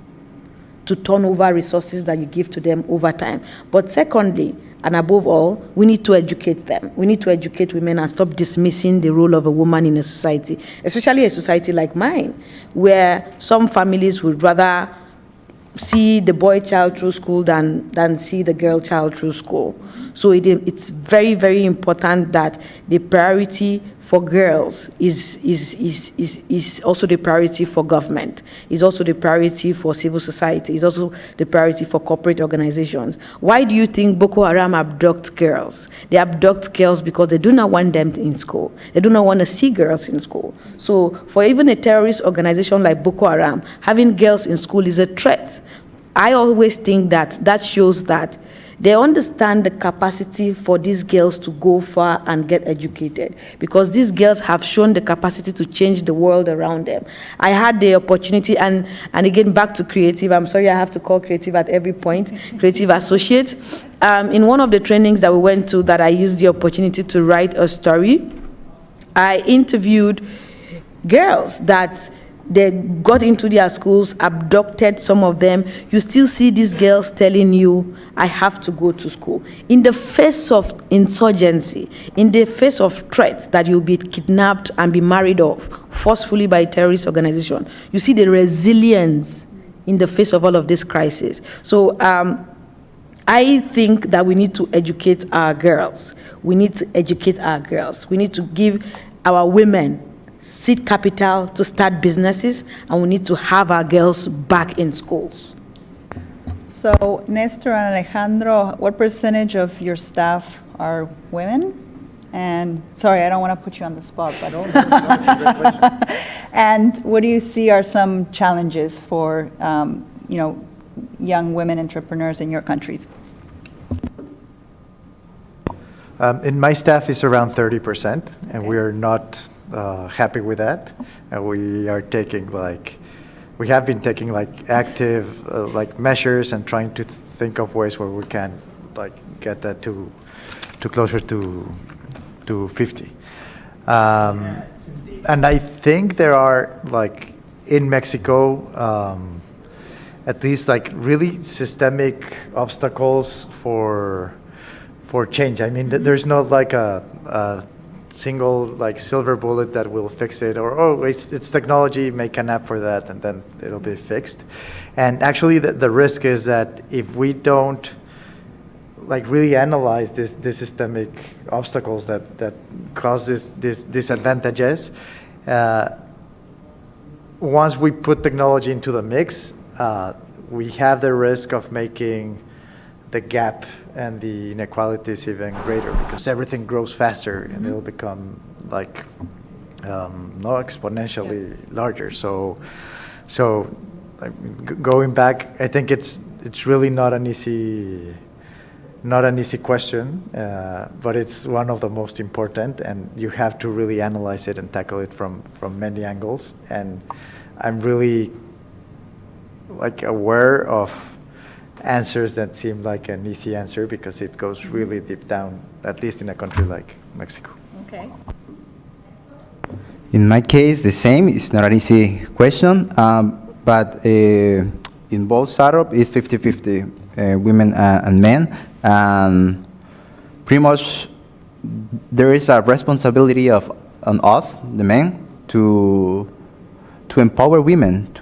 C: to turn over resources that you give to them over time. But secondly, and above all, we need to educate them. We need to educate women and stop dismissing the role of a woman in a society, especially a society like mine, where some families would rather see the boy child through school than see the girl child through school. So it's very, very important that the priority for girls is also the priority for government, is also the priority for civil society, is also the priority for corporate organizations. Why do you think Boko Haram abduct girls? They abduct girls because they do not want them in school. They do not want to see girls in school. So for even a terrorist organization like Boko Haram, having girls in school is a threat. I always think that shows that they understand the capacity for these girls to go far and get educated, because these girls have shown the capacity to change the world around them. I had the opportunity, and again, back to creative, I'm sorry I have to call creative at every point, creative associate. In one of the trainings that we went to that I used the opportunity to write a story, I interviewed girls that they got into their schools, abducted some of them. You still see these girls telling you, I have to go to school. In the face of insurgency, in the face of threats that you'll be kidnapped and be married off forcefully by a terrorist organization, you see the resilience in the face of all of this crisis. So I think that we need to educate our girls. We need to educate our girls. We need to give our women seed capital to start businesses, and we need to have our girls back in schools.
A: So, Nestor and Alejandro, what percentage of your staff are women? And sorry, I don't want to put you on the spot, but
B: That's a great question.
A: and what do you see are some challenges for young women entrepreneurs in your countries?
B: In my staff is around 30%, and we are not happy with that. And we are taking we have been taking active measures and trying to think of ways where we can get that to closer to 50. And I think there are in Mexico at least really systemic obstacles for change. I mean, there's not a single silver bullet that will fix it, or it's technology, make an app for that and then it'll be fixed. And actually the risk is that if we don't really analyze the systemic obstacles that cause these disadvantages, once we put technology into the mix, we have the risk of making the gap and the inequalities even greater, because everything grows faster and it'll become exponentially larger. So going back, I think it's really not an easy question, but it's one of the most important, and you have to really analyze it and tackle it from many angles. And I'm really aware of answers that seem like an easy answer, because it goes really deep down, at least in a country like Mexico.
A: Okay.
D: In my case, the same. It's not an easy question, but in both startups, it's 50-50, women and men. And pretty much there is a responsibility on us, the men, to empower women,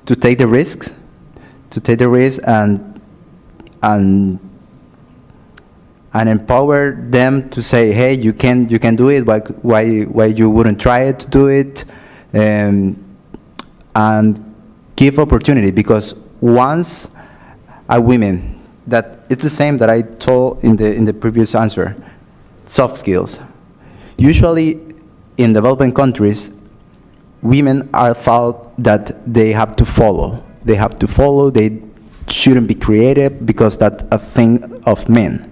D: to take the risks, and empower them to say, hey, you can do it. Why you wouldn't try it to do it, and give opportunity, because once a women, that it's the same that I told in the previous answer, soft skills. Usually in developing countries, women are thought that they have to follow. They shouldn't be creative because that's a thing of men.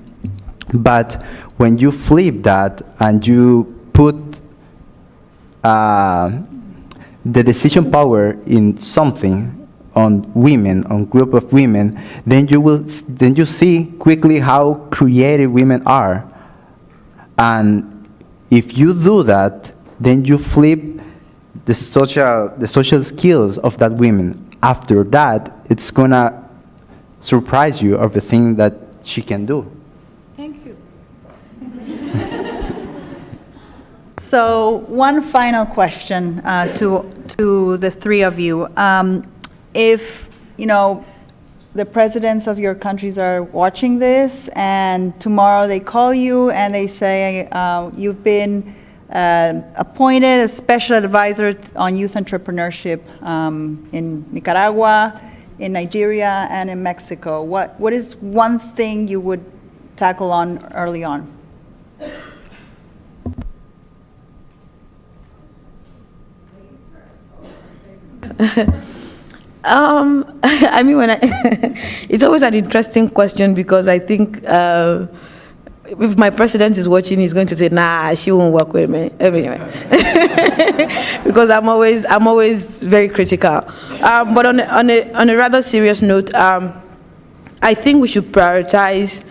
D: But when you flip that and you put the decision power in something, on women, on group of women, then you see quickly how creative women are. And if you do that, then you flip the social skills of that woman. After that, it's gonna surprise you of the thing that she can do.
A: Thank you. So one final question to the three of you. If the presidents of your countries are watching this, and tomorrow they call you and they say you've been appointed as special advisor on youth entrepreneurship in Nicaragua, in Nigeria, and in Mexico, what is one thing you would tackle on early on?
C: I mean, it's always an interesting question because I think if my president is watching, he's going to say, "Nah, she won't work with me." Anyway, because I'm always very critical. But on a rather serious note, I think we should prioritize.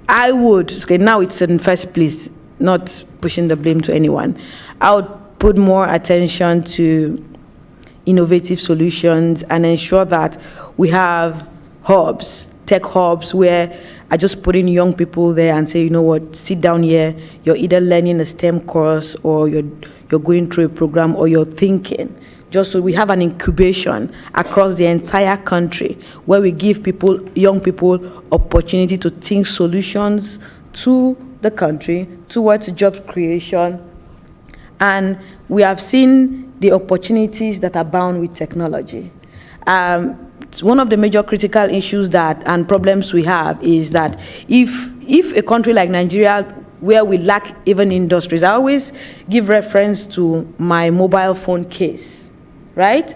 C: I would. Okay, now it's in first place, not pushing the blame to anyone. I would put more attention to innovative solutions and ensure that we have hubs, tech hubs, where I just put in young people there and say, you know what, sit down here, you're either learning a STEM course or you're going through a program or you're thinking. Just so we have an incubation across the entire country where we give people, young people, opportunity to think solutions to the country, towards job creation. And we have seen the opportunities that abound with technology. One of the major critical issues and problems we have is that if a country like Nigeria, where we lack even industries, I always give reference to my mobile phone case, right?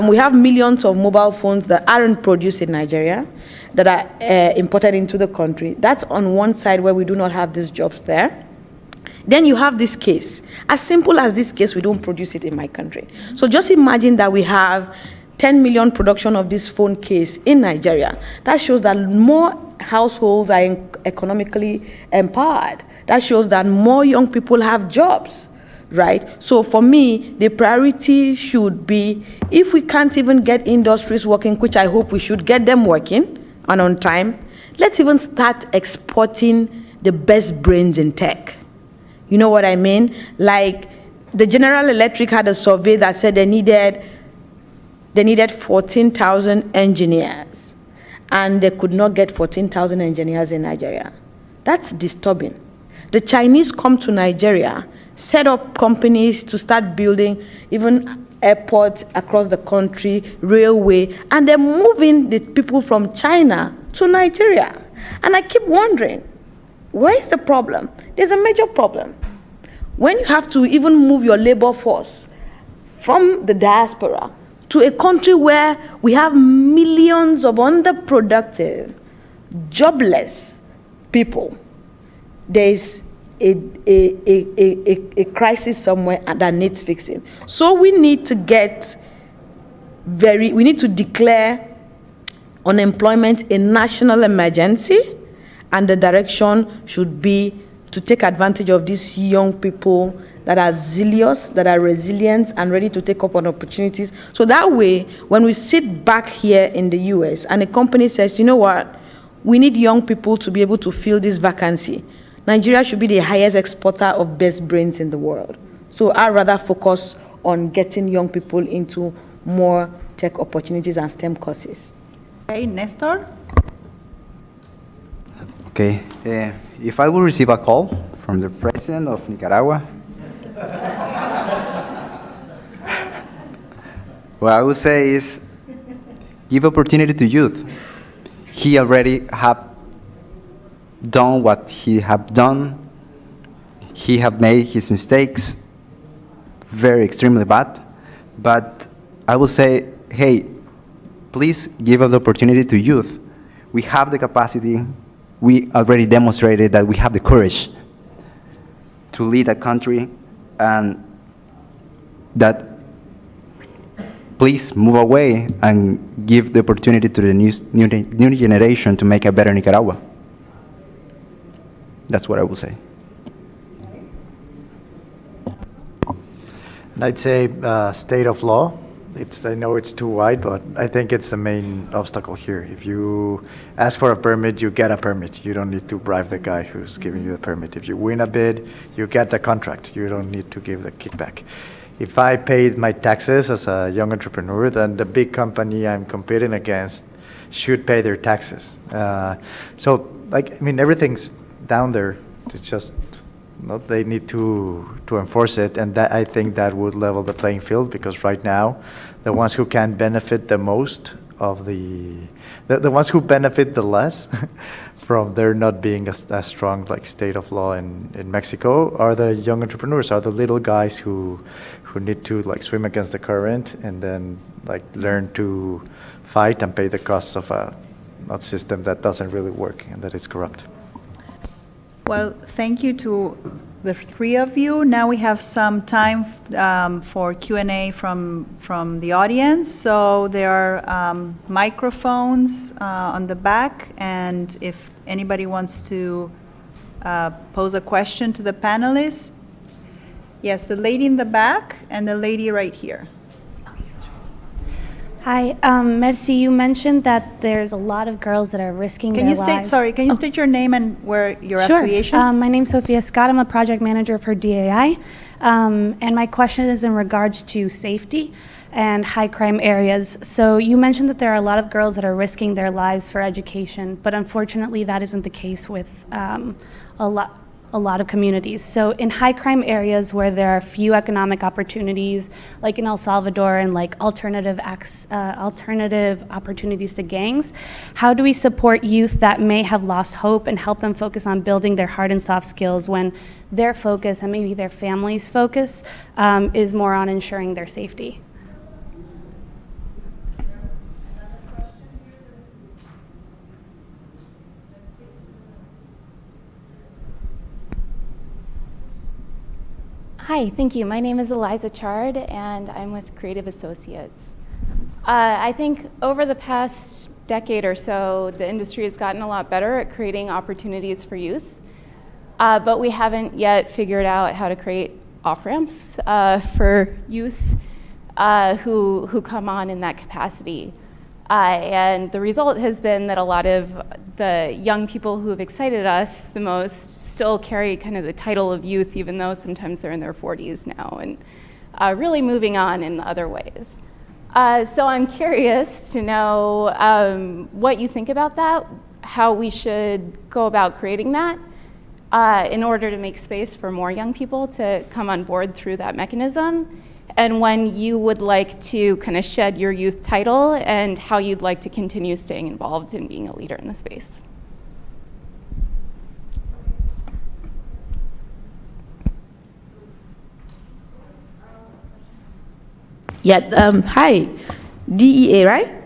C: We have millions of mobile phones that aren't produced in Nigeria, that are imported into the country. That's on one side where we do not have these jobs there. Then you have this case. As simple as this case, we don't produce it in my country. So just imagine that we have 10 million production of this phone case in Nigeria. That shows that more households are economically empowered. That shows that more young people have jobs, right? So for me, the priority should be, if we can't even get industries working, which I hope we should get them working and on time, let's even start exporting the best brains in tech. You know what I mean? Like, the General Electric had a survey that said they needed 14,000 engineers, and they could not get 14,000 engineers in Nigeria. That's disturbing. The Chinese come to Nigeria, set up companies to start building even airports across the country, railway, and they're moving the people from China to Nigeria. And I keep wondering, where is the problem? There's a major problem. When you have to even move your labor force from the diaspora to a country where we have millions of underproductive, jobless people, there's a crisis somewhere that needs fixing. So we need to we need to declare unemployment a national emergency, and the direction should be to take advantage of these young people that are zealous, that are resilient, and ready to take up on opportunities. So that way, when we sit back here in the US and a company says, you know what, we need young people to be able to fill this vacancy, Nigeria should be the highest exporter of best brains in the world. So I'd rather focus on getting young people into more tech opportunities and STEM courses.
A: Okay, Nestor?
D: Okay, if I will receive a call from the president of Nicaragua, what I would say is give opportunity to youth. He already have done what he have done. He have made his mistakes very extremely bad, but I would say, hey, please give us the opportunity to youth. We have the capacity. We already demonstrated that we have the courage to lead a country, and that please move away and give the opportunity to the new generation to make a better Nicaragua. That's what I will say.
B: And I'd say state of law. I know it's too wide, but I think it's the main obstacle here. If you ask for a permit, you get a permit. You don't need to bribe the guy who's giving you the permit. If you win a bid, you get the contract. You don't need to give the kickback. If I paid my taxes as a young entrepreneur, then the big company I'm competing against should pay their taxes. So, everything's down there. It's just they need to enforce it, and I think that would level the playing field, because right now, the ones who can benefit the most of the ones who benefit the less from there not being a strong like state of law in Mexico are the young entrepreneurs, are the little guys who need to like swim against the current and then like learn to fight and pay the costs of a system that doesn't really work and that is corrupt.
A: Well, thank you to the three of you. Now we have some time for Q&A from the audience. So there are microphones on the back, and if anybody wants to pose a question to the panelists. Yes, the lady in the back and the lady right here.
E: Hi, Merci, you mentioned that there's a lot of girls that are risking their lives.
A: Can you state your name and where your
E: Sure.
A: affiliation?
E: My name's Sophia Scott. I'm a project manager for DAI. And my question is in regards to safety and high crime areas. So you mentioned that there are a lot of girls that are risking their lives for education, but unfortunately that isn't the case with a lot of communities. So in high crime areas where there are few economic opportunities, like in El Salvador, and like alternative opportunities to gangs, how do we support youth that may have lost hope and help them focus on building their hard and soft skills when their focus and maybe their family's focus is more on ensuring their safety?
F: Hi, thank you. My name is Eliza Chard, and I'm with Creative Associates. I think over the past decade or so, the industry has gotten a lot better at creating opportunities for youth, but we haven't yet figured out how to create off-ramps for youth who come on in that capacity. And the result has been that a lot of the young people who have excited us the most still carry kind of the title of youth, even though sometimes they're in their 40s now, and really moving on in other ways. So I'm curious to know what you think about that, how we should go about creating that in order to make space for more young people to come on board through that mechanism, and when you would like to kind of shed your youth title and how you'd like to continue staying involved in being a leader in the space.
C: Yeah, hi, DEA, right?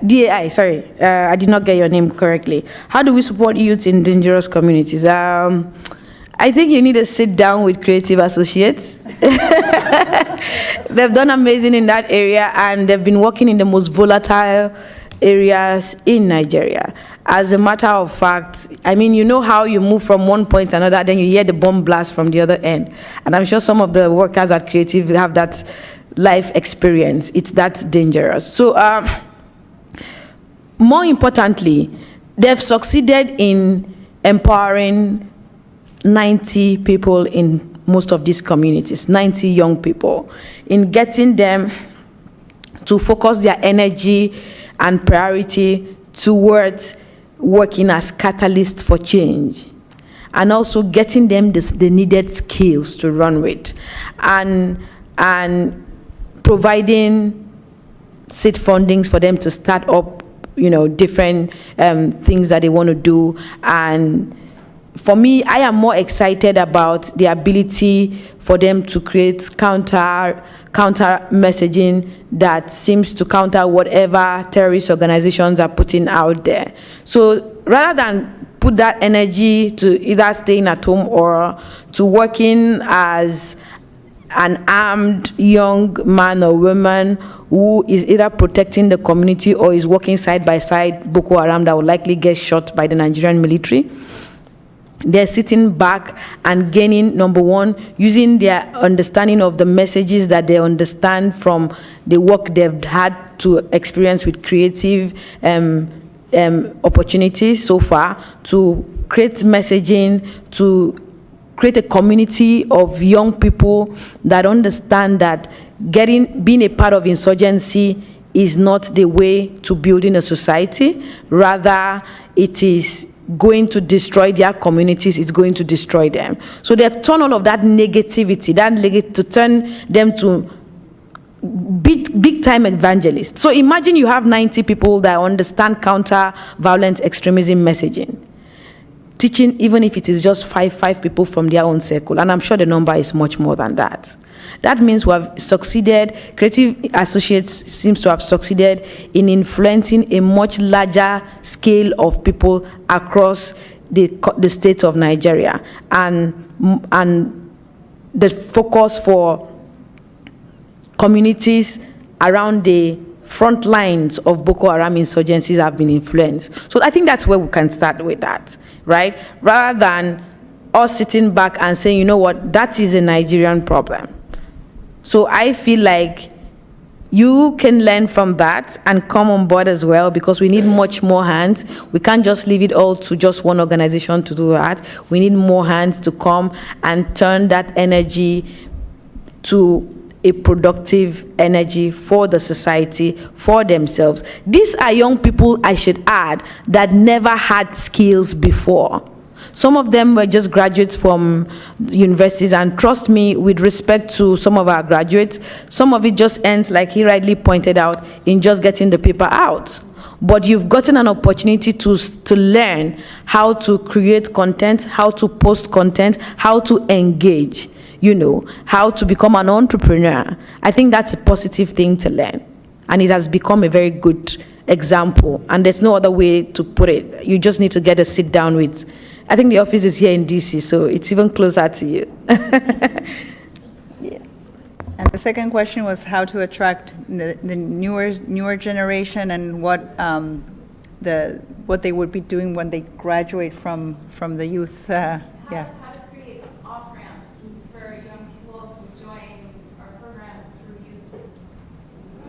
C: DAI, sorry, I did not get your name correctly. How do we support youth in dangerous communities? I think you need to sit down with Creative Associates. They've done amazing in that area, and they've been working in the most volatile areas in Nigeria. As a matter of fact, I mean, you know how you move from one point to another, then you hear the bomb blast from the other end. And I'm sure some of the workers at Creative have that life experience. It's that dangerous. So more importantly, they've succeeded in empowering 90 people in most of these communities, 90 young people, in getting them to focus their energy and priority towards working as catalysts for change, and also getting them the needed skills to run with, and providing seed fundings for them to start up, you know, different things that they want to do. And for me, I am more excited about the ability for them to create counter messaging that seems to counter whatever terrorist organizations are putting out there. So rather than put that energy to either staying at home or to working as an armed young man or woman who is either protecting the community or is working side by side Boko Haram that will likely get shot by the Nigerian military, they're sitting back and gaining, number one, using their understanding of the messages that they understand from the work they've had to experience with creative opportunities so far, to create messaging, to create a community of young people that understand that being a part of insurgency is not the way to building a society. Rather, it is going to destroy their communities, it's going to destroy them. So they've turned all of that negativity, to turn them to big time evangelists. So imagine you have 90 people that understand counter-violent extremism messaging, teaching even if it is just five people from their own circle, and I'm sure the number is much more than that. That means we have succeeded, Creative Associates seems to have succeeded in influencing a much larger scale of people across the state of Nigeria, and the focus for communities around the front lines of Boko Haram insurgencies have been influenced. So I think that's where we can start with that, right? Rather than us sitting back and saying, you know what, that is a Nigerian problem. So I feel like you can learn from that and come on board as well, because we need much more hands. We can't just leave it all to just one organization to do that. We need more hands to come and turn that energy to a productive energy for the society, for themselves. These are young people, I should add, that never had skills before. Some of them were just graduates from universities, and trust me, with respect to some of our graduates, some of it just ends, like he rightly pointed out, in just getting the paper out. But you've gotten an opportunity to learn how to create content, how to post content, how to engage, you know, how to become an entrepreneur. I think that's a positive thing to learn. And it has become a very good example. And there's no other way to put it. You just need to get a sit down with, I think the office is here in DC, so it's even closer to you. Yeah.
A: And the second question was how to attract the newer generation, and what they would be doing when they graduate from the youth. Yeah.
F: How to create off-ramps for young people who join our programs through youth,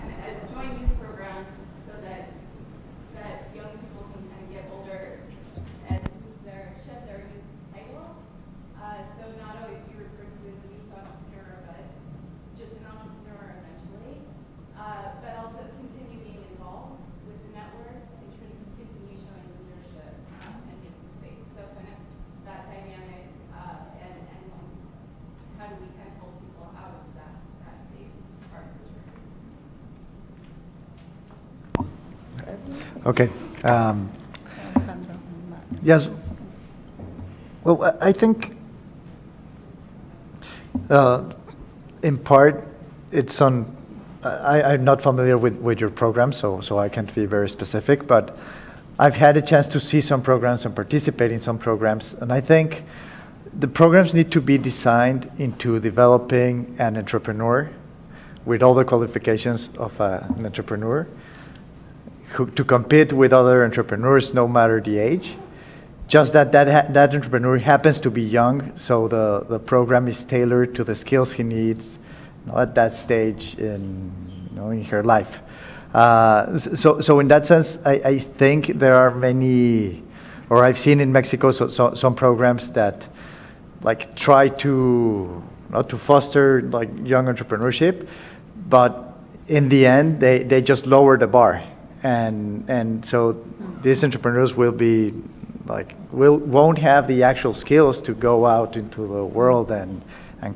F: and join youth programs so that young people can kind of get older and shed their youth title. So not always be referred to as a youth entrepreneur, but just an entrepreneur eventually. But also continue being involved with the network and continue showing leadership and making space. So kind of that dynamic, and how do we kind of hold people out of that phase part of the journey?
B: Okay. Yes. Well, I think in part it's on. I'm not familiar with your program, so I can't be very specific. But I've had a chance to see some programs and participate in some programs, and I think the programs need to be designed into developing an entrepreneur with all the qualifications of an entrepreneur, to compete with other entrepreneurs no matter the age. Just that entrepreneur happens to be young, so the program is tailored to the skills he needs, you know, at that stage in her life. So in that sense, I think there are many, or I've seen in Mexico some programs that like try to foster like young entrepreneurship, but in the end they just lower the bar, and so these entrepreneurs won't have the actual skills to go out into the world and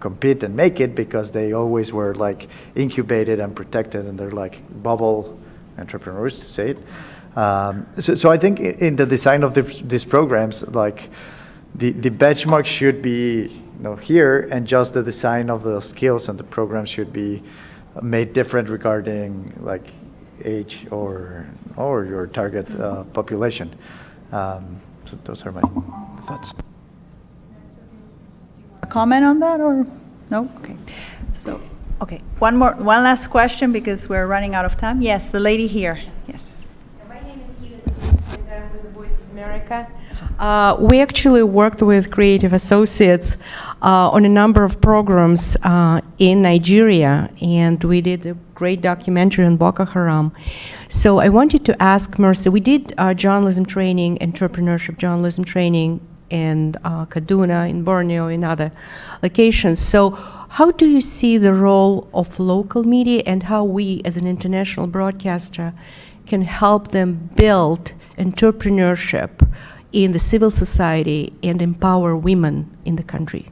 B: compete and make it, because they always were like incubated and protected, and they're like bubble entrepreneurs, to say it. So I think in the design of these programs, like the benchmark should be here, and just the design of the skills and the program should be made different regarding like age or your target population. So those are my thoughts.
A: Comment on that, or no? Okay. So, okay. One last question, because we're running out of time. Yes, the lady here. Yes.
G: My name is Edith, and I'm with the Voice of America. We actually worked with Creative Associates on a number of programs in Nigeria, and we did a great documentary on Boko Haram. So I wanted to ask Mercy, we did journalism training, entrepreneurship journalism training in Kaduna, in Borneo, in other locations. So how do you see the role of local media, and how we as an international broadcaster can help them build entrepreneurship in the civil society and empower women in the country?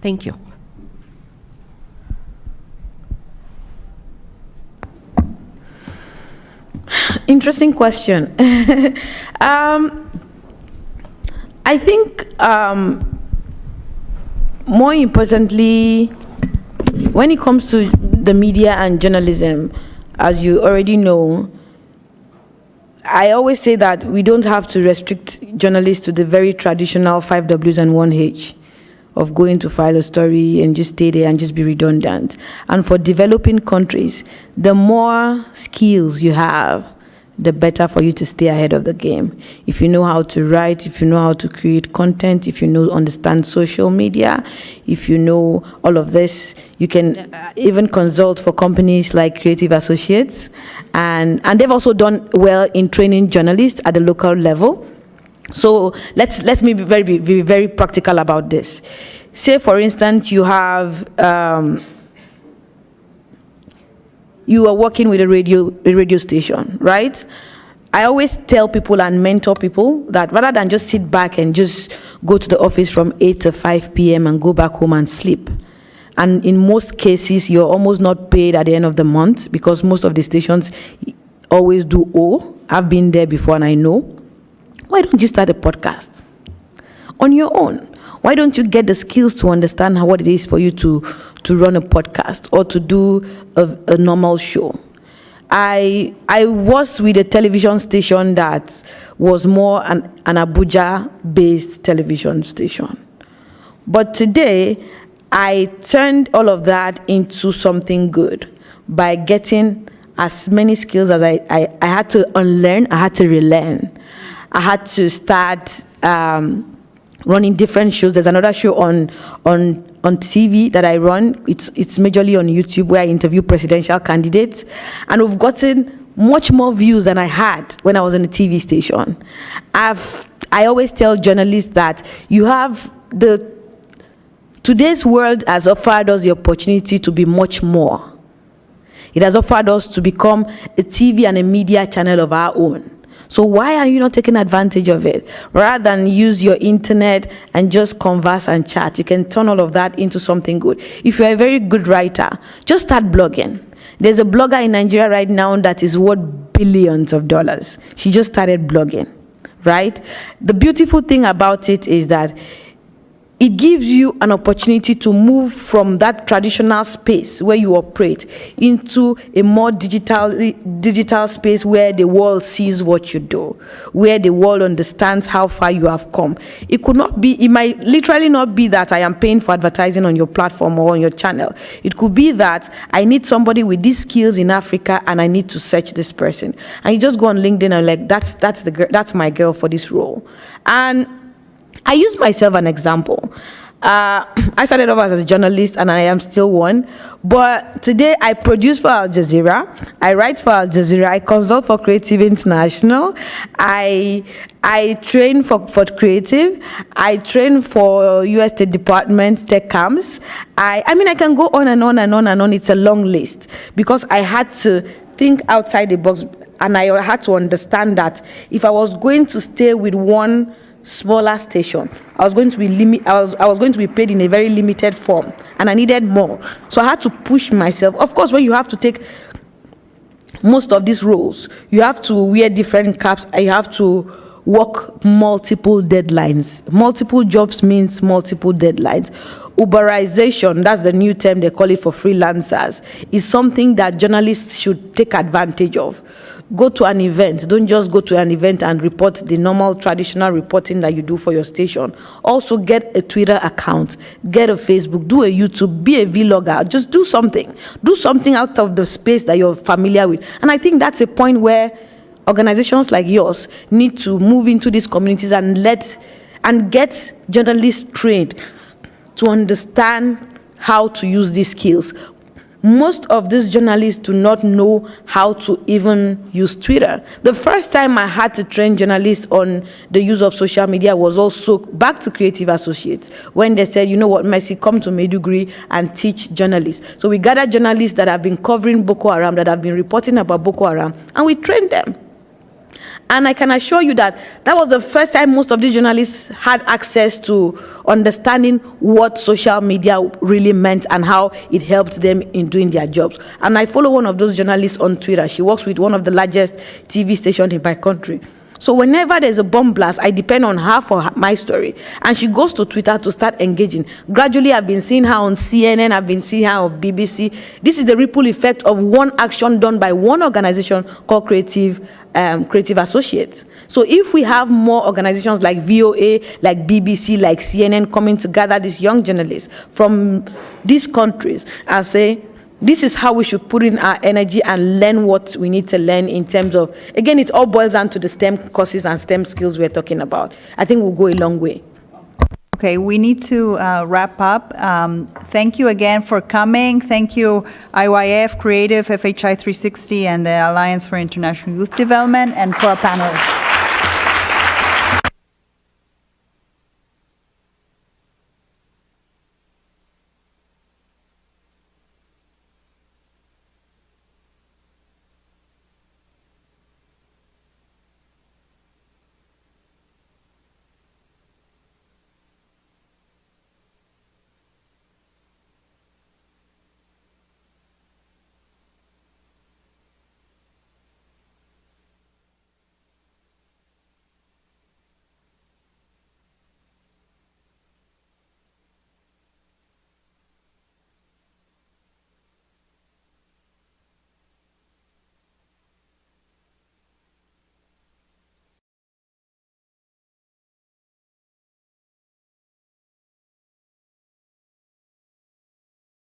G: Thank you.
C: Interesting question. I think more importantly, when it comes to the media and journalism, as you already know, I always say that we don't have to restrict journalists to the very traditional 5 Ws and 1 H of going to file a story and just stay there and just be redundant. And for developing countries, the more skills you have, the better for you to stay ahead of the game. If you know how to write, if you know how to create content, if you understand social media, if you know all of this, you can even consult for companies like Creative Associates. And they've also done well in training journalists at the local level. So let me be very practical about this. Say, for instance, you have you are working with a radio station, right? I always tell people and mentor people that rather than just sit back and just go to the office from 8 to 5 p.m. and go back home and sleep. And in most cases, you're almost not paid at the end of the month because most of the stations always do O. I've been there before and I know. Why don't you start a podcast on your own? Why don't you get the skills to understand what it is for you to run a podcast or to do a normal show? I was with a television station that was more an Abuja-based television station. But today, I turned all of that into something good by getting as many skills as I had to unlearn, I had to relearn. I had to start running different shows. There's another show on TV that I run. It's majorly on YouTube where I interview presidential candidates. And we've gotten much more views than I had when I was on a TV station. I always tell journalists that you have today's world has offered us the opportunity to be much more. It has offered us to become a TV and a media channel of our own. So why are you not taking advantage of it? Rather than use your internet and just converse and chat, you can turn all of that into something good. If you're a very good writer, just start blogging. There's a blogger in Nigeria right now that is worth billions of dollars. She just started blogging, right? The beautiful thing about it is that it gives you an opportunity to move from that traditional space where you operate into a more digital space where the world sees what you do, where the world understands how far you have come. It might literally not be that I am paying for advertising on your platform or on your channel. It could be that I need somebody with these skills in Africa and I need to search this person. And you just go on LinkedIn and like, that's my girl for this role. And I use myself as an example. I started off as a journalist and I am still one. But today I produce for Al Jazeera. I write for Al Jazeera. I consult for Creative International. I train for Creative. I train for US State Department tech camps. I mean, I can go on and on and on and on. It's a long list because I had to think outside the box and I had to understand that if I was going to stay with one smaller station, I was going to be paid in a very limited form, and I needed more. So I had to push myself. Of course, when you have to take most of these roles, you have to wear different caps. And you have to work multiple deadlines. Multiple jobs means multiple deadlines. Uberization, that's the new term they call it for freelancers, is something that journalists should take advantage of. Go to an event. Don't just go to an event and report the normal traditional reporting that you do for your station. Also get a Twitter account, get a Facebook, do a YouTube, be a vlogger. Just do something. Do something out of the space that you're familiar with. And I think that's a point where organizations like yours need to move into these communities and get journalists trained to understand how to use these skills. Most of these journalists do not know how to even use Twitter. The first time I had to train journalists on the use of social media was also back to Creative Associates, when they said, you know what, Mercy, come to Maiduguri and teach journalists. So we gathered journalists that have been covering Boko Haram, that have been reporting about Boko Haram, and we trained them. And I can assure you that that was the first time most of these journalists had access to understanding what social media really meant and how it helped them in doing their jobs. And I follow one of those journalists on Twitter. She works with one of the largest TV stations in my country. So whenever there's a bomb blast, I depend on her for my story. And she goes to Twitter to start engaging. Gradually, I've been seeing her on CNN, I've been seeing her on BBC. This is the ripple effect of one action done by one organization called Creative Associates. So if we have more organizations like VOA, like BBC, like CNN coming together, these young journalists from these countries and say, this is how we should put in our energy and learn what we need to learn in terms of, again, it all boils down to the STEM courses and STEM skills we're talking about. I think we'll go a long way.
A: Okay, we need to wrap up. Thank you again for coming. Thank you, IYF, Creative, FHI 360, and the Alliance for International Youth Development, and for our panelists.